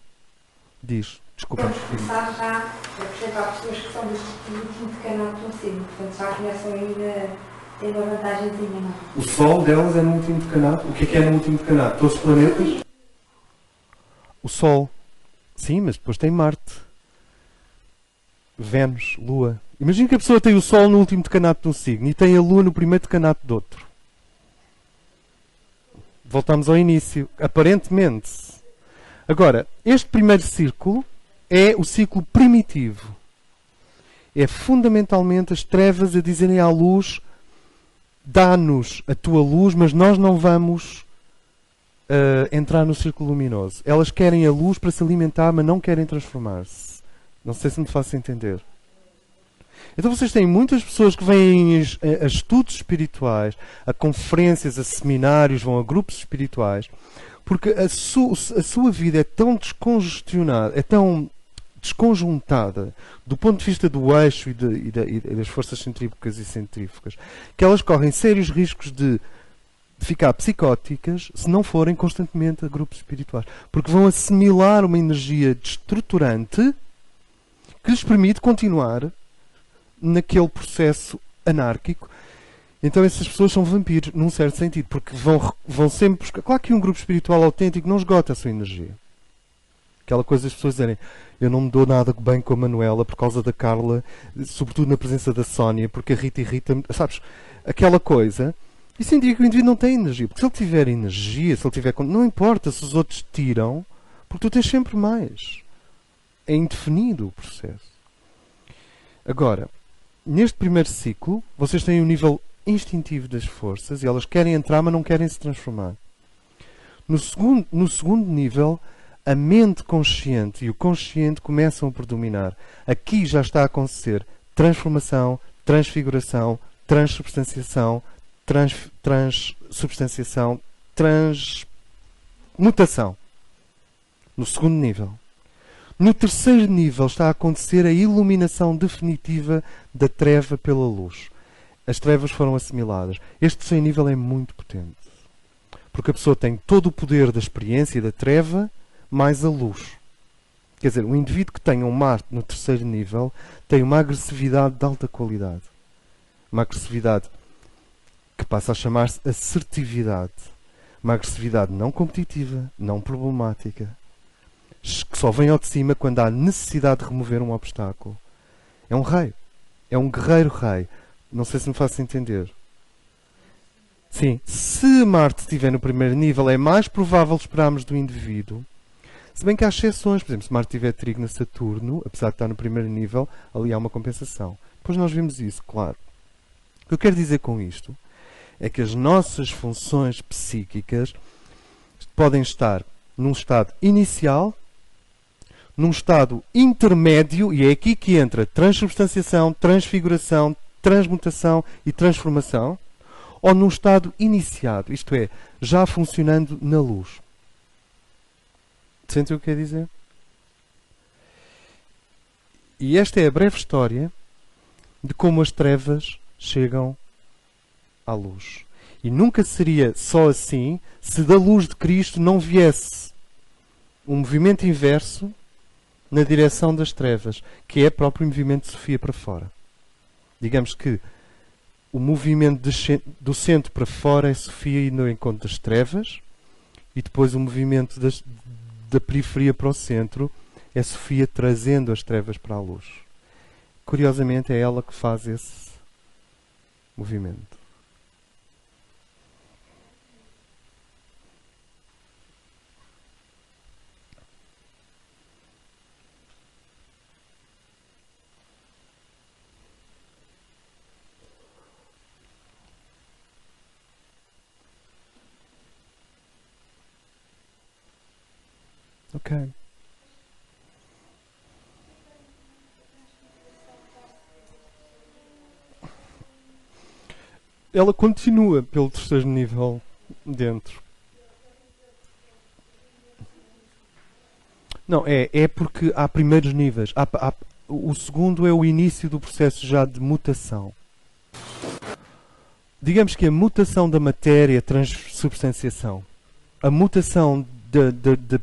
Diz, desculpa. Vamos começar já a apresentar pessoas que são do último decanato de um signo, portanto já começam ainda. Tem uma vantagemzinha, não? O Sol delas é no último decanato. O que é no último decanato? Todos os planetas? O Sol. Sim, mas depois tem Marte. Vênus, Lua. Imagina que a pessoa tem o Sol no último decanato de um signo e tem a Lua no primeiro decanato de outro. Voltamos ao início. Aparentemente. Agora, este primeiro círculo é o ciclo primitivo. É fundamentalmente as trevas a dizerem à luz: dá-nos a tua luz, mas nós não vamos entrar no círculo luminoso. Elas querem a luz para se alimentar, mas não querem transformar-se. Não sei se me faço entender. Então vocês têm muitas pessoas que vêm a estudos espirituais, a conferências, a seminários, vão a grupos espirituais, porque a sua vida é tão descongestionada, é tão desconjuntada do ponto de vista do eixo e das forças centrífugas e centrífugas, que elas correm sérios riscos de ficar psicóticas se não forem constantemente a grupos espirituais. Porque vão assimilar uma energia destruturante que lhes permite continuar naquele processo anárquico. Então essas pessoas são vampiros, num certo sentido, porque vão sempre buscar... Claro que um grupo espiritual autêntico não esgota a sua energia. Aquela coisa das pessoas dizerem: eu não me dou nada bem com a Manuela por causa da Carla, sobretudo na presença da Sónia, porque a Rita irrita-me. Sabes? Aquela coisa. Isso indica que o indivíduo não tem energia. Porque se ele tiver energia, se ele tiver... Não importa se os outros tiram, porque tu tens sempre mais. É indefinido o processo. Agora, neste primeiro ciclo, vocês têm um nível instintivo das forças e elas querem entrar, mas não querem se transformar. No segundo nível, a mente consciente e o consciente começam a predominar. Aqui já está a acontecer transformação, transfiguração, transubstanciação, transubstanciação, transmutação. No segundo nível. No terceiro nível está a acontecer a iluminação definitiva da treva pela luz. As trevas foram assimiladas. Este terceiro nível é muito potente. Porque a pessoa tem todo o poder da experiência da treva mais a luz. Quer dizer, o indivíduo que tem um Marte no terceiro nível tem uma agressividade de alta qualidade. Uma agressividade que passa a chamar-se assertividade. Uma agressividade não competitiva, não problemática, que só vem ao de cima quando há necessidade de remover um obstáculo. É um rei. É um guerreiro rei. Não sei se me faço entender. Sim, se Marte estiver no primeiro nível, é mais provável esperarmos do indivíduo. Se bem que há exceções. Por exemplo, se Marte tiver trígono a Saturno, apesar de estar no primeiro nível, ali há uma compensação. Depois nós vimos isso, claro. O que eu quero dizer com isto é que as nossas funções psíquicas podem estar num estado inicial, num estado intermédio, e é aqui que entra transubstanciação, transfiguração, transmutação e transformação, ou num estado iniciado, isto é, já funcionando na luz. Sentem o que quer dizer? E esta é a breve história de como as trevas chegam à luz. E nunca seria só assim se da luz de Cristo não viesse um movimento inverso na direção das trevas, que é o próprio movimento de Sofia para fora. Digamos que o movimento do centro para fora é Sofia indo ao encontro das trevas, e depois o movimento da periferia para o centro é Sofia trazendo as trevas para a luz. Curiosamente é ela que faz esse movimento. Ok. Ela continua pelo terceiro nível dentro. Não, é porque há primeiros níveis. O segundo é o início do processo já de mutação. Digamos que a mutação da matéria é transubstanciação. A mutação da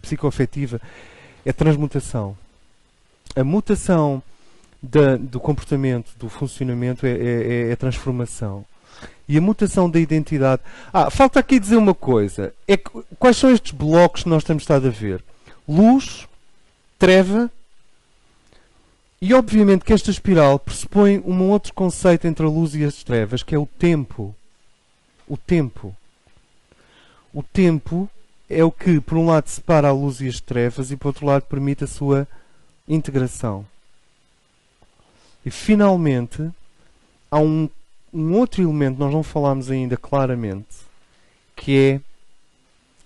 psicoafetiva é transmutação. A mutação do comportamento, do funcionamento é transformação. E a mutação da identidade... falta aqui dizer uma coisa. Quais são estes blocos que nós temos estado a ver? Luz, treva, e obviamente que esta espiral pressupõe um outro conceito entre a luz e as trevas, que é o tempo. O tempo. O tempo é o que, por um lado, separa a luz e as trevas e, por outro lado, permite a sua integração. E, finalmente, há um outro elemento, nós não falámos ainda claramente, que é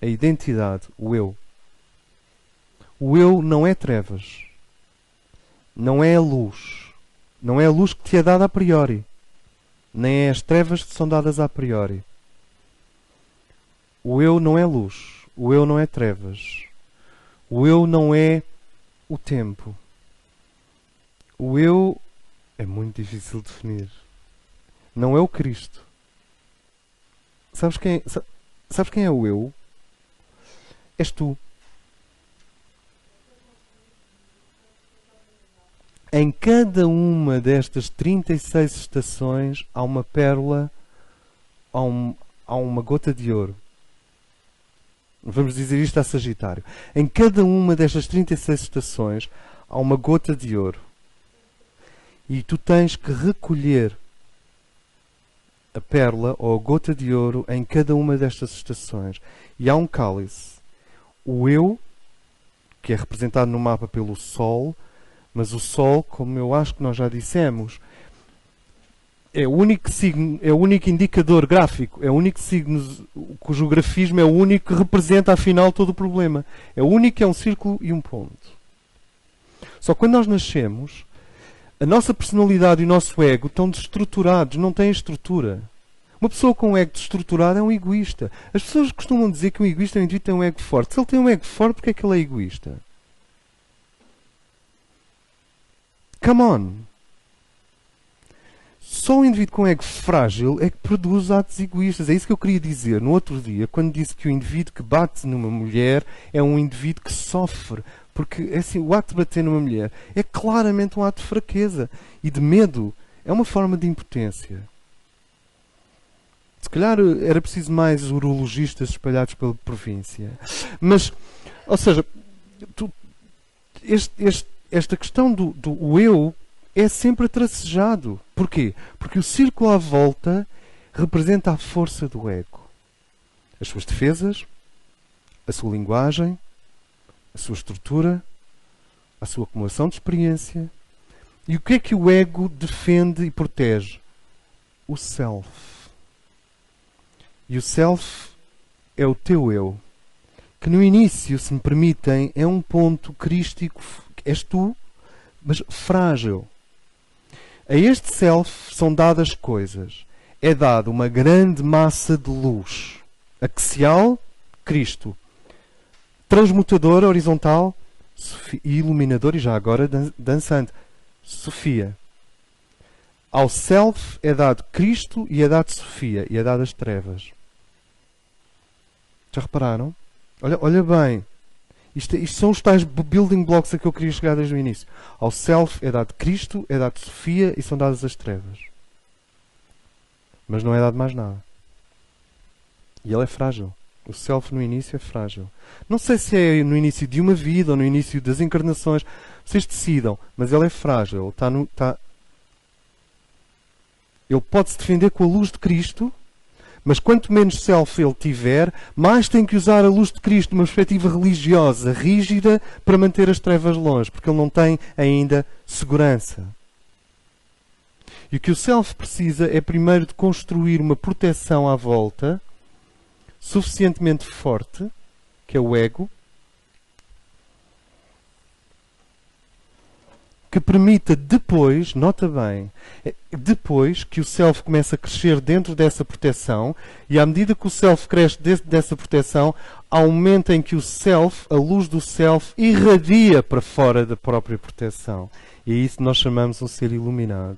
a identidade, o eu. O eu não é trevas. Não é a luz. Não é a luz que te é dada a priori. Nem é as trevas que te são dadas a priori. O eu não é luz. O eu não é trevas. O eu não é o tempo. O eu é muito difícil de definir. Não é o Cristo. Sabes quem é o eu? És tu. Em cada uma destas 36 estações há uma pérola, há uma gota de ouro. Vamos dizer isto a Sagitário. Em cada uma destas 36 estações há uma gota de ouro. E tu tens que recolher a pérola ou a gota de ouro em cada uma destas estações. E há um cálice. O eu, que é representado no mapa pelo Sol, mas o Sol, como eu acho que nós já dissemos, é o único signo, é o único indicador gráfico, é o único signo cujo grafismo é o único que representa afinal todo o problema. É o único que é um círculo e um ponto. Só que quando nós nascemos, A nossa personalidade e o nosso ego estão destruturados, não têm estrutura. Uma pessoa com um ego destruturado é um egoísta. As pessoas costumam dizer que um egoísta é um indivíduo que tem um ego forte. Se ele tem um ego forte, porque é que ele é egoísta? Come on! Só um indivíduo com ego frágil é que produz atos egoístas. É isso que eu queria dizer no outro dia, quando disse que o indivíduo que bate numa mulher é um indivíduo que sofre. Porque assim, o ato de bater numa mulher é claramente um ato de fraqueza e de medo. É uma forma de impotência. Se calhar era preciso mais urologistas espalhados pela província. Mas, ou seja, esta questão do eu é sempre atracejado. Porquê? Porque o círculo à volta representa a força do ego. As suas defesas, a sua linguagem, a sua estrutura, a sua acumulação de experiência. E o que é que o ego defende e protege? O self. E o self é o teu eu. Que no início, se me permitem, é um ponto crístico. És tu, mas frágil. A este self são dadas coisas. É dada uma grande massa de luz. Axial, Cristo. Transmutador, horizontal, e iluminador, e já agora dançante, Sofia. Ao self é dado Cristo e é dado Sofia, e é dado as trevas. Já repararam? Olha bem. Isto são os tais building blocks a que eu queria chegar desde o início. Ao self é dado Cristo, é dado Sofia e são dadas as trevas. Mas não é dado mais nada. E ele é frágil. O self no início é frágil. Não sei se é no início de uma vida ou no início das encarnações. Vocês decidam. Mas ele é frágil. Ele pode se defender com a luz de Cristo. Mas quanto menos self ele tiver, mais tem que usar a luz de Cristo, uma perspectiva religiosa, rígida, para manter as trevas longe, porque ele não tem ainda segurança. E o que o self precisa é primeiro de construir uma proteção à volta, suficientemente forte, que é o ego, que permita depois, nota bem, depois que o self começa a crescer dentro dessa proteção, e à medida que o self cresce dentro dessa proteção, há um momento em que o self, a luz do self, irradia para fora da própria proteção. E é isso que nós chamamos um ser iluminado.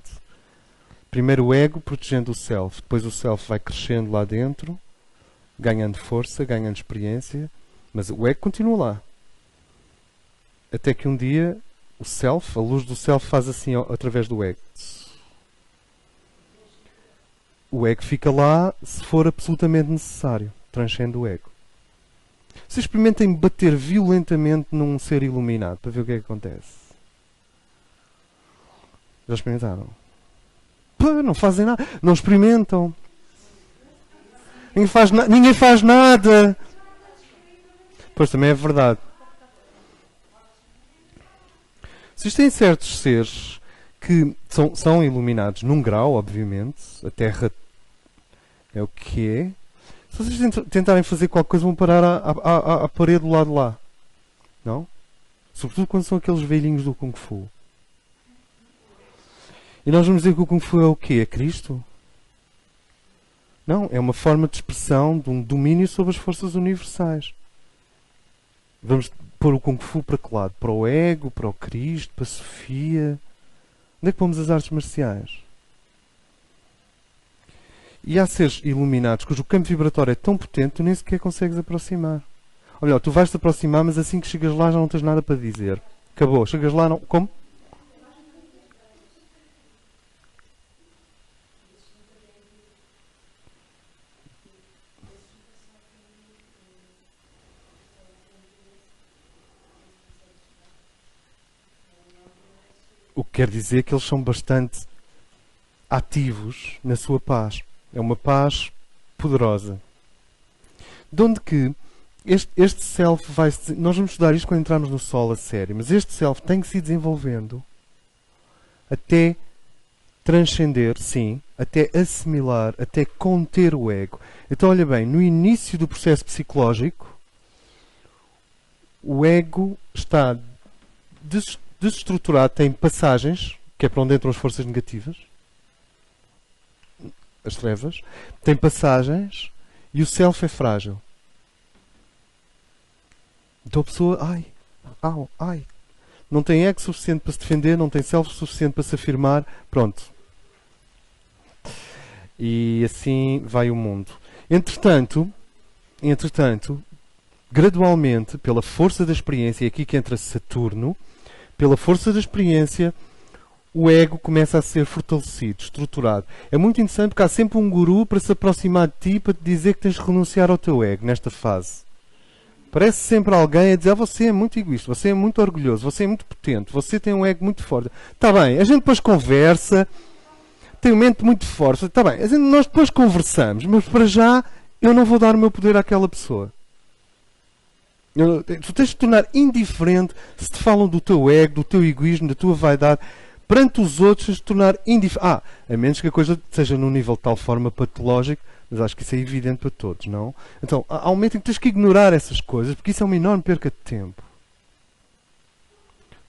Primeiro o ego protegendo o self, depois o self vai crescendo lá dentro, ganhando força, ganhando experiência, mas o ego continua lá. Até que um dia o self, a luz do self faz assim através do ego. O ego fica lá se for absolutamente necessário. Transcende o ego. Se experimentem bater violentamente num ser iluminado para ver o que é que acontece. Já experimentaram? Pá, não fazem nada. Não experimentam. Ninguém faz nada. Pois também é verdade. Existem certos seres que são iluminados num grau, obviamente. A Terra é o que é. Se vocês tentarem fazer qualquer coisa, vão parar à parede do lado de lá. Não? Sobretudo quando são aqueles velhinhos do Kung Fu. E nós vamos dizer que o Kung Fu é o quê? É Cristo? Não, é uma forma de expressão de um domínio sobre as forças universais. Vamos pôr o Kung Fu para que lado? Para o ego, para o Cristo, para a Sofia? Onde é que pomos as artes marciais? E há seres iluminados cujo campo vibratório é tão potente que tu nem sequer consegues aproximar. Ou melhor, tu vais-te aproximar, mas assim que chegas lá já não tens nada para dizer. Acabou. Chegas lá, não... Como? O que quer dizer que eles são bastante ativos na sua paz. É uma paz poderosa. De onde que este self vai... Nós vamos estudar isto quando entrarmos no Sol a sério, mas este self tem que se ir desenvolvendo até transcender, sim, até assimilar, até conter o ego. Então, olha bem, no início do processo psicológico, o ego está desestruturado, tem passagens que é para onde entram as forças negativas, as trevas, tem passagens e o self é frágil. Então a pessoa, não tem ego suficiente para se defender, não tem self suficiente para se afirmar, pronto. E assim vai o mundo. Entretanto, gradualmente, pela força da experiência, e aqui que entra Saturno, pela força da experiência, o ego começa a ser fortalecido, estruturado. É muito interessante porque há sempre um guru para se aproximar de ti, para te dizer que tens de renunciar ao teu ego nesta fase. Parece sempre alguém a dizer: você é muito egoísta, você é muito orgulhoso, você é muito potente, você tem um ego muito forte. Está bem, a gente depois conversa, tem uma mente muito forte. Está bem, nós depois conversamos, mas para já eu não vou dar o meu poder àquela pessoa. Tu tens de te tornar indiferente se te falam do teu ego, do teu egoísmo, da tua vaidade. Perante os outros, tens de te tornar indiferente. A menos que a coisa seja num nível de tal forma patológico, mas acho que isso é evidente para todos, não? Então, há um momento em que tens que ignorar essas coisas, porque isso é uma enorme perca de tempo.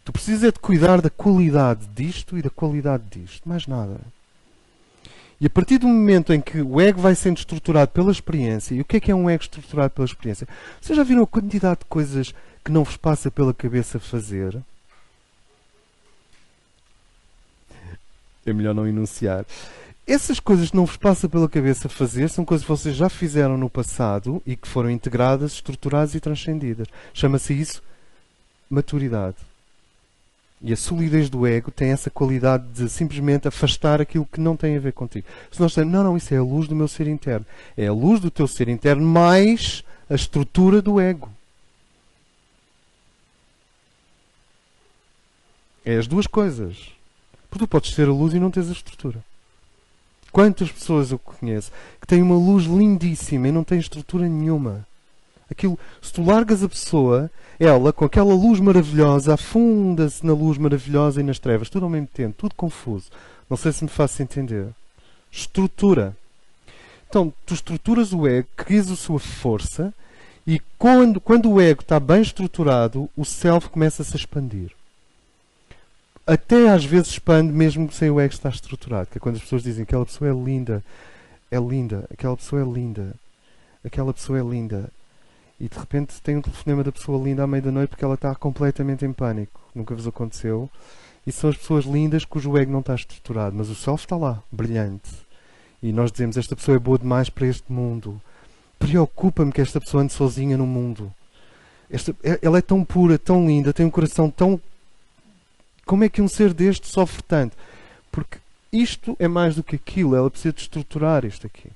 Tu precisas é de cuidar da qualidade disto e da qualidade disto, mais nada. E a partir do momento em que o ego vai sendo estruturado pela experiência, e o que é um ego estruturado pela experiência? Vocês já viram a quantidade de coisas que não vos passa pela cabeça fazer? É melhor não enunciar. Essas coisas que não vos passa pela cabeça fazer são coisas que vocês já fizeram no passado e que foram integradas, estruturadas e transcendidas. Chama-se isso maturidade. E a solidez do ego tem essa qualidade de simplesmente afastar aquilo que não tem a ver contigo. Se nós dizemos, não, isso é a luz do meu ser interno. É a luz do teu ser interno mais a estrutura do ego. É as duas coisas. Porque tu podes ter a luz e não tens a estrutura. Quantas pessoas eu conheço que têm uma luz lindíssima e não têm estrutura nenhuma? Aquilo, se tu largas a pessoa, ela, com aquela luz maravilhosa, afunda-se na luz maravilhosa e nas trevas, tudo ao mesmo tempo, tudo confuso. Não sei se me faço entender. Estrutura. Então, tu estruturas o ego, crias a sua força, e quando o ego está bem estruturado, o self começa-se a expandir. Até às vezes expande mesmo sem o ego estar estruturado. Que é quando as pessoas dizem que aquela pessoa é linda, aquela pessoa é linda, aquela pessoa é linda. E de repente tem um telefonema da pessoa linda à meia da noite porque ela está completamente em pânico. Nunca vos aconteceu. E são as pessoas lindas cujo ego não está estruturado. Mas o self está lá, brilhante. E nós dizemos, esta pessoa é boa demais para este mundo. Preocupa-me que esta pessoa ande sozinha no mundo. Ela é tão pura, tão linda, tem um coração tão... Como é que um ser deste sofre tanto? Porque isto é mais do que aquilo. Ela precisa de estruturar isto aqui.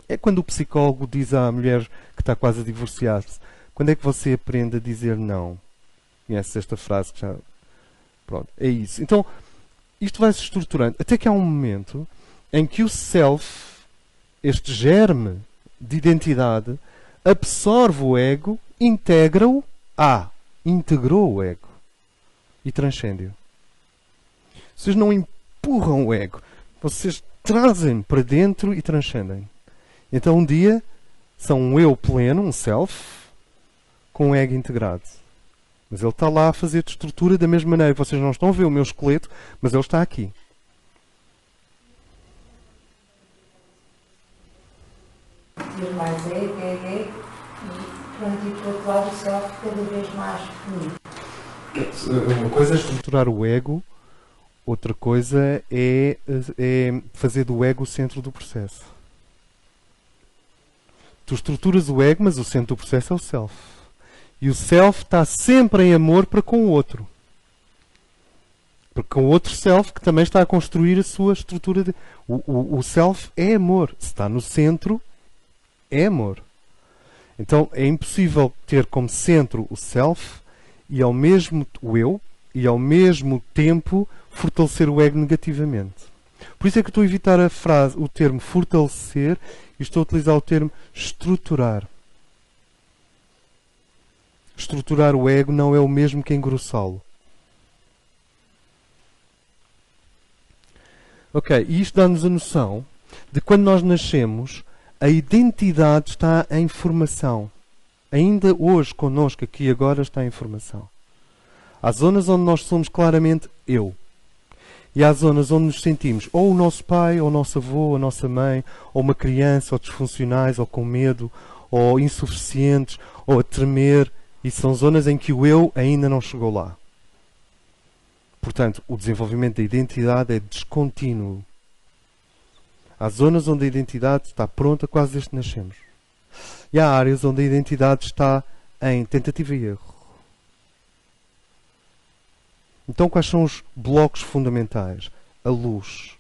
É quando o psicólogo diz à mulher que está quase a divorciar-se: quando é que você aprende a dizer não? Conheces esta frase que já... Pronto, é isso. Então, isto vai se estruturando. Até que há um momento em que o self, este germe de identidade, absorve o ego, integra-o, integrou o ego e transcende-o. Vocês não empurram o ego, vocês trazem para dentro e transcendem. Então um dia são um eu pleno, um self, com um ego integrado. Mas ele está lá a fazer de estrutura da mesma maneira. Vocês não estão a ver o meu esqueleto, mas ele está aqui. Ter mais ego, e pronto, e por outro lado o self cada vez mais pequenino. Uma coisa é estruturar o ego, outra coisa é fazer do ego o centro do processo. Tu estruturas o ego, mas o centro do processo é o self. E o self está sempre em amor para com o outro. Porque com o outro self que também está a construir a sua estrutura. O self é amor. Se está no centro, é amor. Então é impossível ter como centro o self e ao mesmo tempo fortalecer o ego negativamente. Por isso é que eu estou a evitar o termo fortalecer e estou a utilizar o termo estruturar. Estruturar o ego não é o mesmo que engrossá-lo. Ok, e isto dá-nos a noção de quando nós nascemos, a identidade está em formação. Ainda hoje, connosco, aqui agora, está em formação. Há zonas onde nós somos claramente eu. E há zonas onde nos sentimos ou o nosso pai, ou o nosso avô, ou a nossa mãe, ou uma criança, ou disfuncionais, ou com medo, ou insuficientes, ou a tremer. E são zonas em que o eu ainda não chegou lá. Portanto, o desenvolvimento da identidade é descontínuo. Há zonas onde a identidade está pronta quase desde que nascemos. E há áreas onde a identidade está em tentativa e erro. Então, quais são os blocos fundamentais? A luz,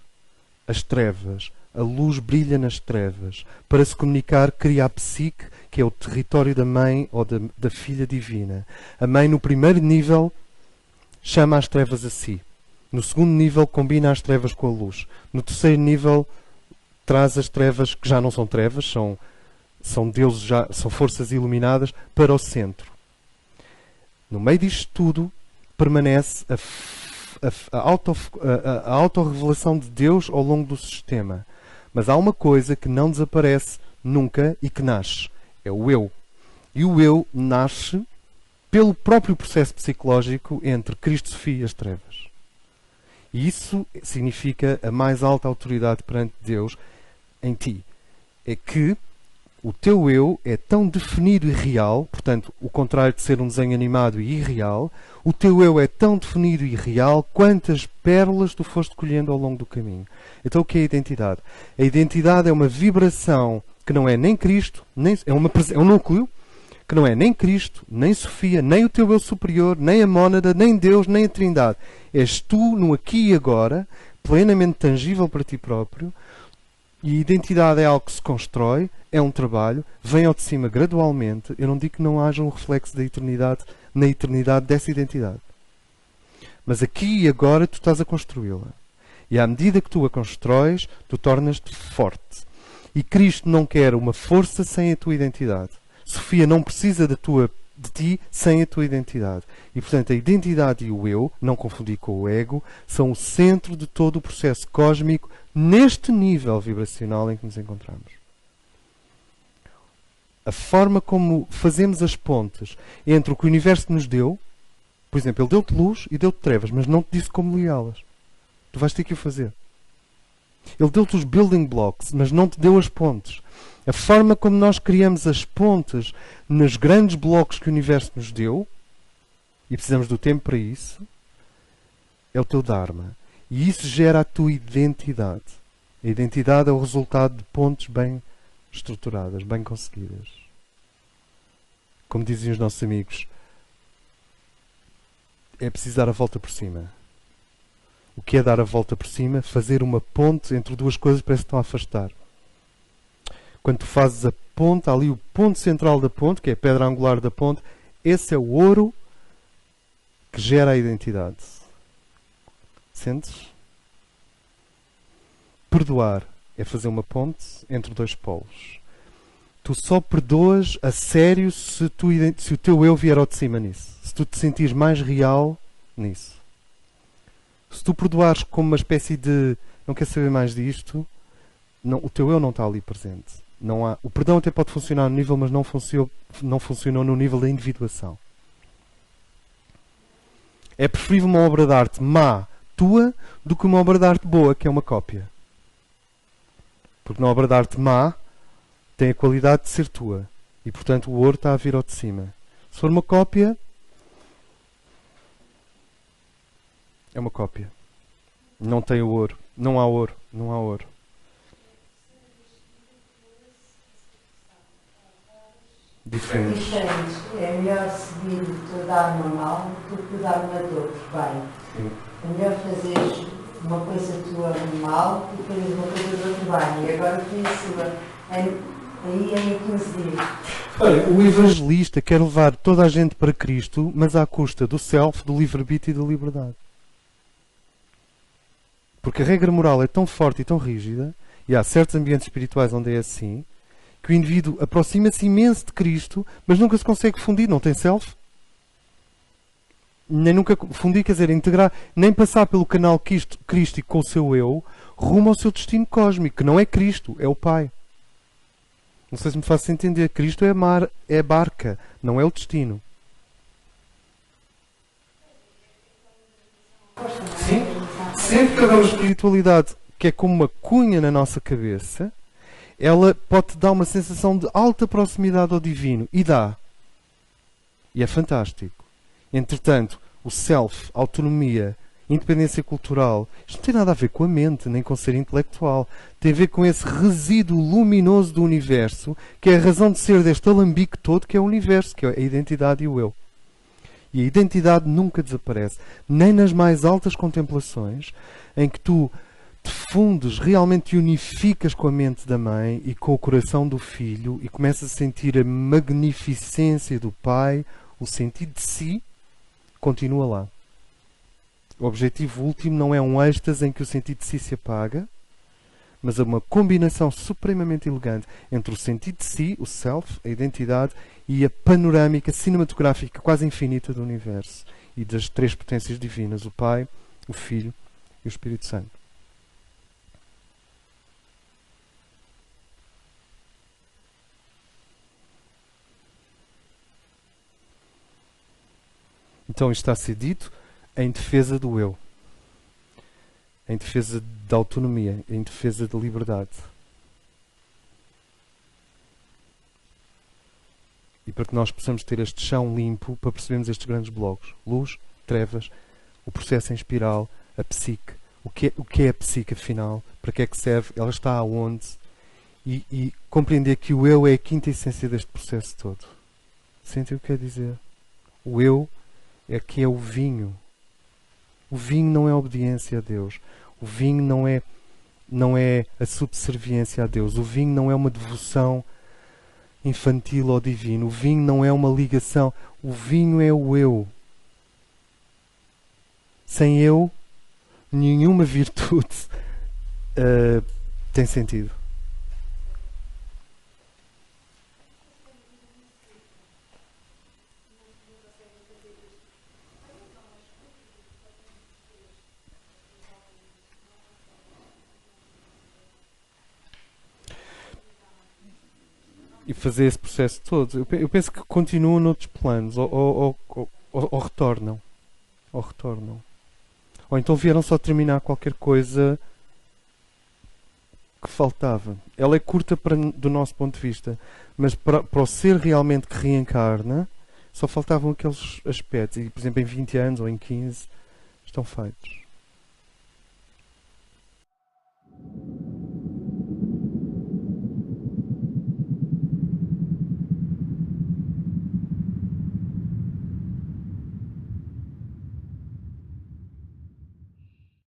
as trevas. A luz brilha nas trevas. Para se comunicar, cria a psique, que é o território da mãe ou da filha divina. A mãe, no primeiro nível, chama as trevas a si. No segundo nível, combina as trevas com a luz. No terceiro nível, traz as trevas, que já não são trevas, são deuses, são forças iluminadas, para o centro. No meio disto tudo, permanece a autorrevelação de Deus ao longo do sistema. Mas há uma coisa que não desaparece nunca e que nasce. É o eu. E o eu nasce pelo próprio processo psicológico entre Cristo, Sofia e as trevas. E isso significa a mais alta autoridade perante Deus em ti. É que o teu eu é tão definido e real, portanto, o contrário de ser um desenho animado e irreal, o teu eu é tão definido e real quantas pérolas tu foste colhendo ao longo do caminho. Então, o que é a identidade? A identidade é uma vibração que não é nem Cristo, é um núcleo que não é nem Cristo, nem Sofia, nem o teu eu superior, nem a mónada, nem Deus, nem a Trindade. És tu no aqui e agora, plenamente tangível para ti próprio. E a identidade é algo que se constrói, é um trabalho, vem ao de cima gradualmente. Eu não digo que não haja um reflexo da eternidade, na eternidade dessa identidade. Mas aqui e agora tu estás a construí-la. E à medida que tu a constróis, tu tornas-te forte. E Cristo não quer uma força sem a tua identidade. Sofia não precisa de ti sem a tua identidade. E, portanto, a identidade e o eu, não confundir com o ego, são o centro de todo o processo cósmico neste nível vibracional em que nos encontramos. A forma como fazemos as pontes entre o que o universo nos deu, por exemplo, ele deu-te luz e deu-te trevas, mas não te disse como ligá-las. Tu vais ter que o fazer. Ele deu-te os building blocks, mas não te deu as pontes. A forma como nós criamos as pontes nos grandes blocos que o universo nos deu, e precisamos do tempo para isso, é o teu Dharma. E isso gera a tua identidade. A identidade é o resultado de pontes bem estruturadas, bem conseguidas. Como diziam os nossos amigos, é preciso dar a volta por cima. O que é dar a volta por cima? Fazer uma ponte entre duas coisas que parece que estão a afastar. Quando tu fazes a ponte, há ali o ponto central da ponte, que é a pedra angular da ponte, esse é o ouro que gera a identidade. Sentes? Perdoar é fazer uma ponte entre dois polos. Tu só perdoas a sério se o teu eu vier ao de cima nisso. Se tu te sentires mais real nisso. Se tu perdoares como uma espécie de não quer saber mais disto, não, o teu eu não está ali presente. Não há, o perdão até pode funcionar no nível, mas não funcionou no nível da individuação. É preferível uma obra de arte má, tua, do que uma obra de arte boa, que é uma cópia. Porque na obra de arte má tem a qualidade de ser tua. E, portanto, o ouro está a vir ao de cima. Se for uma cópia, é uma cópia. Não tem o ouro. Não há ouro. Não há ouro. Diferente. É melhor seguir o teu Dharma mal do que o Dharma teu bem. Sim. É melhor fazeres uma coisa tua mal do que fazeres uma coisa do outro bem. E agora que isso aí é em 15 dias. Olha, o evangelista quer levar toda a gente para Cristo, mas à custa do self, do livre-arbítrio e da liberdade. Porque a regra moral é tão forte e tão rígida, e há certos ambientes espirituais onde é assim, que o indivíduo aproxima-se imenso de Cristo, mas nunca se consegue fundir, não tem self. Nem nunca fundir, quer dizer, integrar, nem passar pelo canal crístico com o seu eu, rumo ao seu destino cósmico, que não é Cristo, é o Pai. Não sei se me faço entender. Cristo é a barca, não é o destino. Sim? Sempre que houver uma espiritualidade que é como uma cunha na nossa cabeça, ela pode dar uma sensação de alta proximidade ao divino. E dá. E é fantástico. Entretanto, o self, a autonomia, independência cultural, isto não tem nada a ver com a mente, nem com o ser intelectual. Tem a ver com esse resíduo luminoso do universo, que é a razão de ser deste alambique todo, que é o universo, que é a identidade e o eu. E a identidade nunca desaparece. Nem nas mais altas contemplações, em que tu te fundes, realmente te unificas com a mente da mãe e com o coração do filho e começas a sentir a magnificência do pai, o sentido de si, continua lá. O objetivo último não é um êxtase em que o sentido de si se apaga, mas é uma combinação supremamente elegante entre o sentido de si, o self, a identidade, e a panorâmica cinematográfica quase infinita do universo e das três potências divinas, o Pai, o Filho e o Espírito Santo. Então isto está a ser dito em defesa do eu, em defesa da autonomia, em defesa da liberdade. E para que nós possamos ter este chão limpo para percebermos estes grandes blocos. Luz, trevas, o processo em espiral, a psique. O que é a psique, afinal? Para que é que serve? Ela está aonde? E compreender que o eu é a quinta essência deste processo todo. Sentem o que quer dizer? O eu é que é o vinho. O vinho não é a obediência a Deus. O vinho não é a subserviência a Deus. O vinho não é uma devoção infantil ao divino. O vinho não é uma ligação. O vinho é o eu. Sem eu, nenhuma virtude tem sentido. E fazer esse processo todo. Eu penso que continuam noutros planos, ou retornam. Ou retornam. Ou então vieram só terminar qualquer coisa que faltava. Ela é curta do nosso ponto de vista, mas para o ser realmente que reencarna, só faltavam aqueles aspectos. E, por exemplo, em 20 anos ou em 15, estão feitos.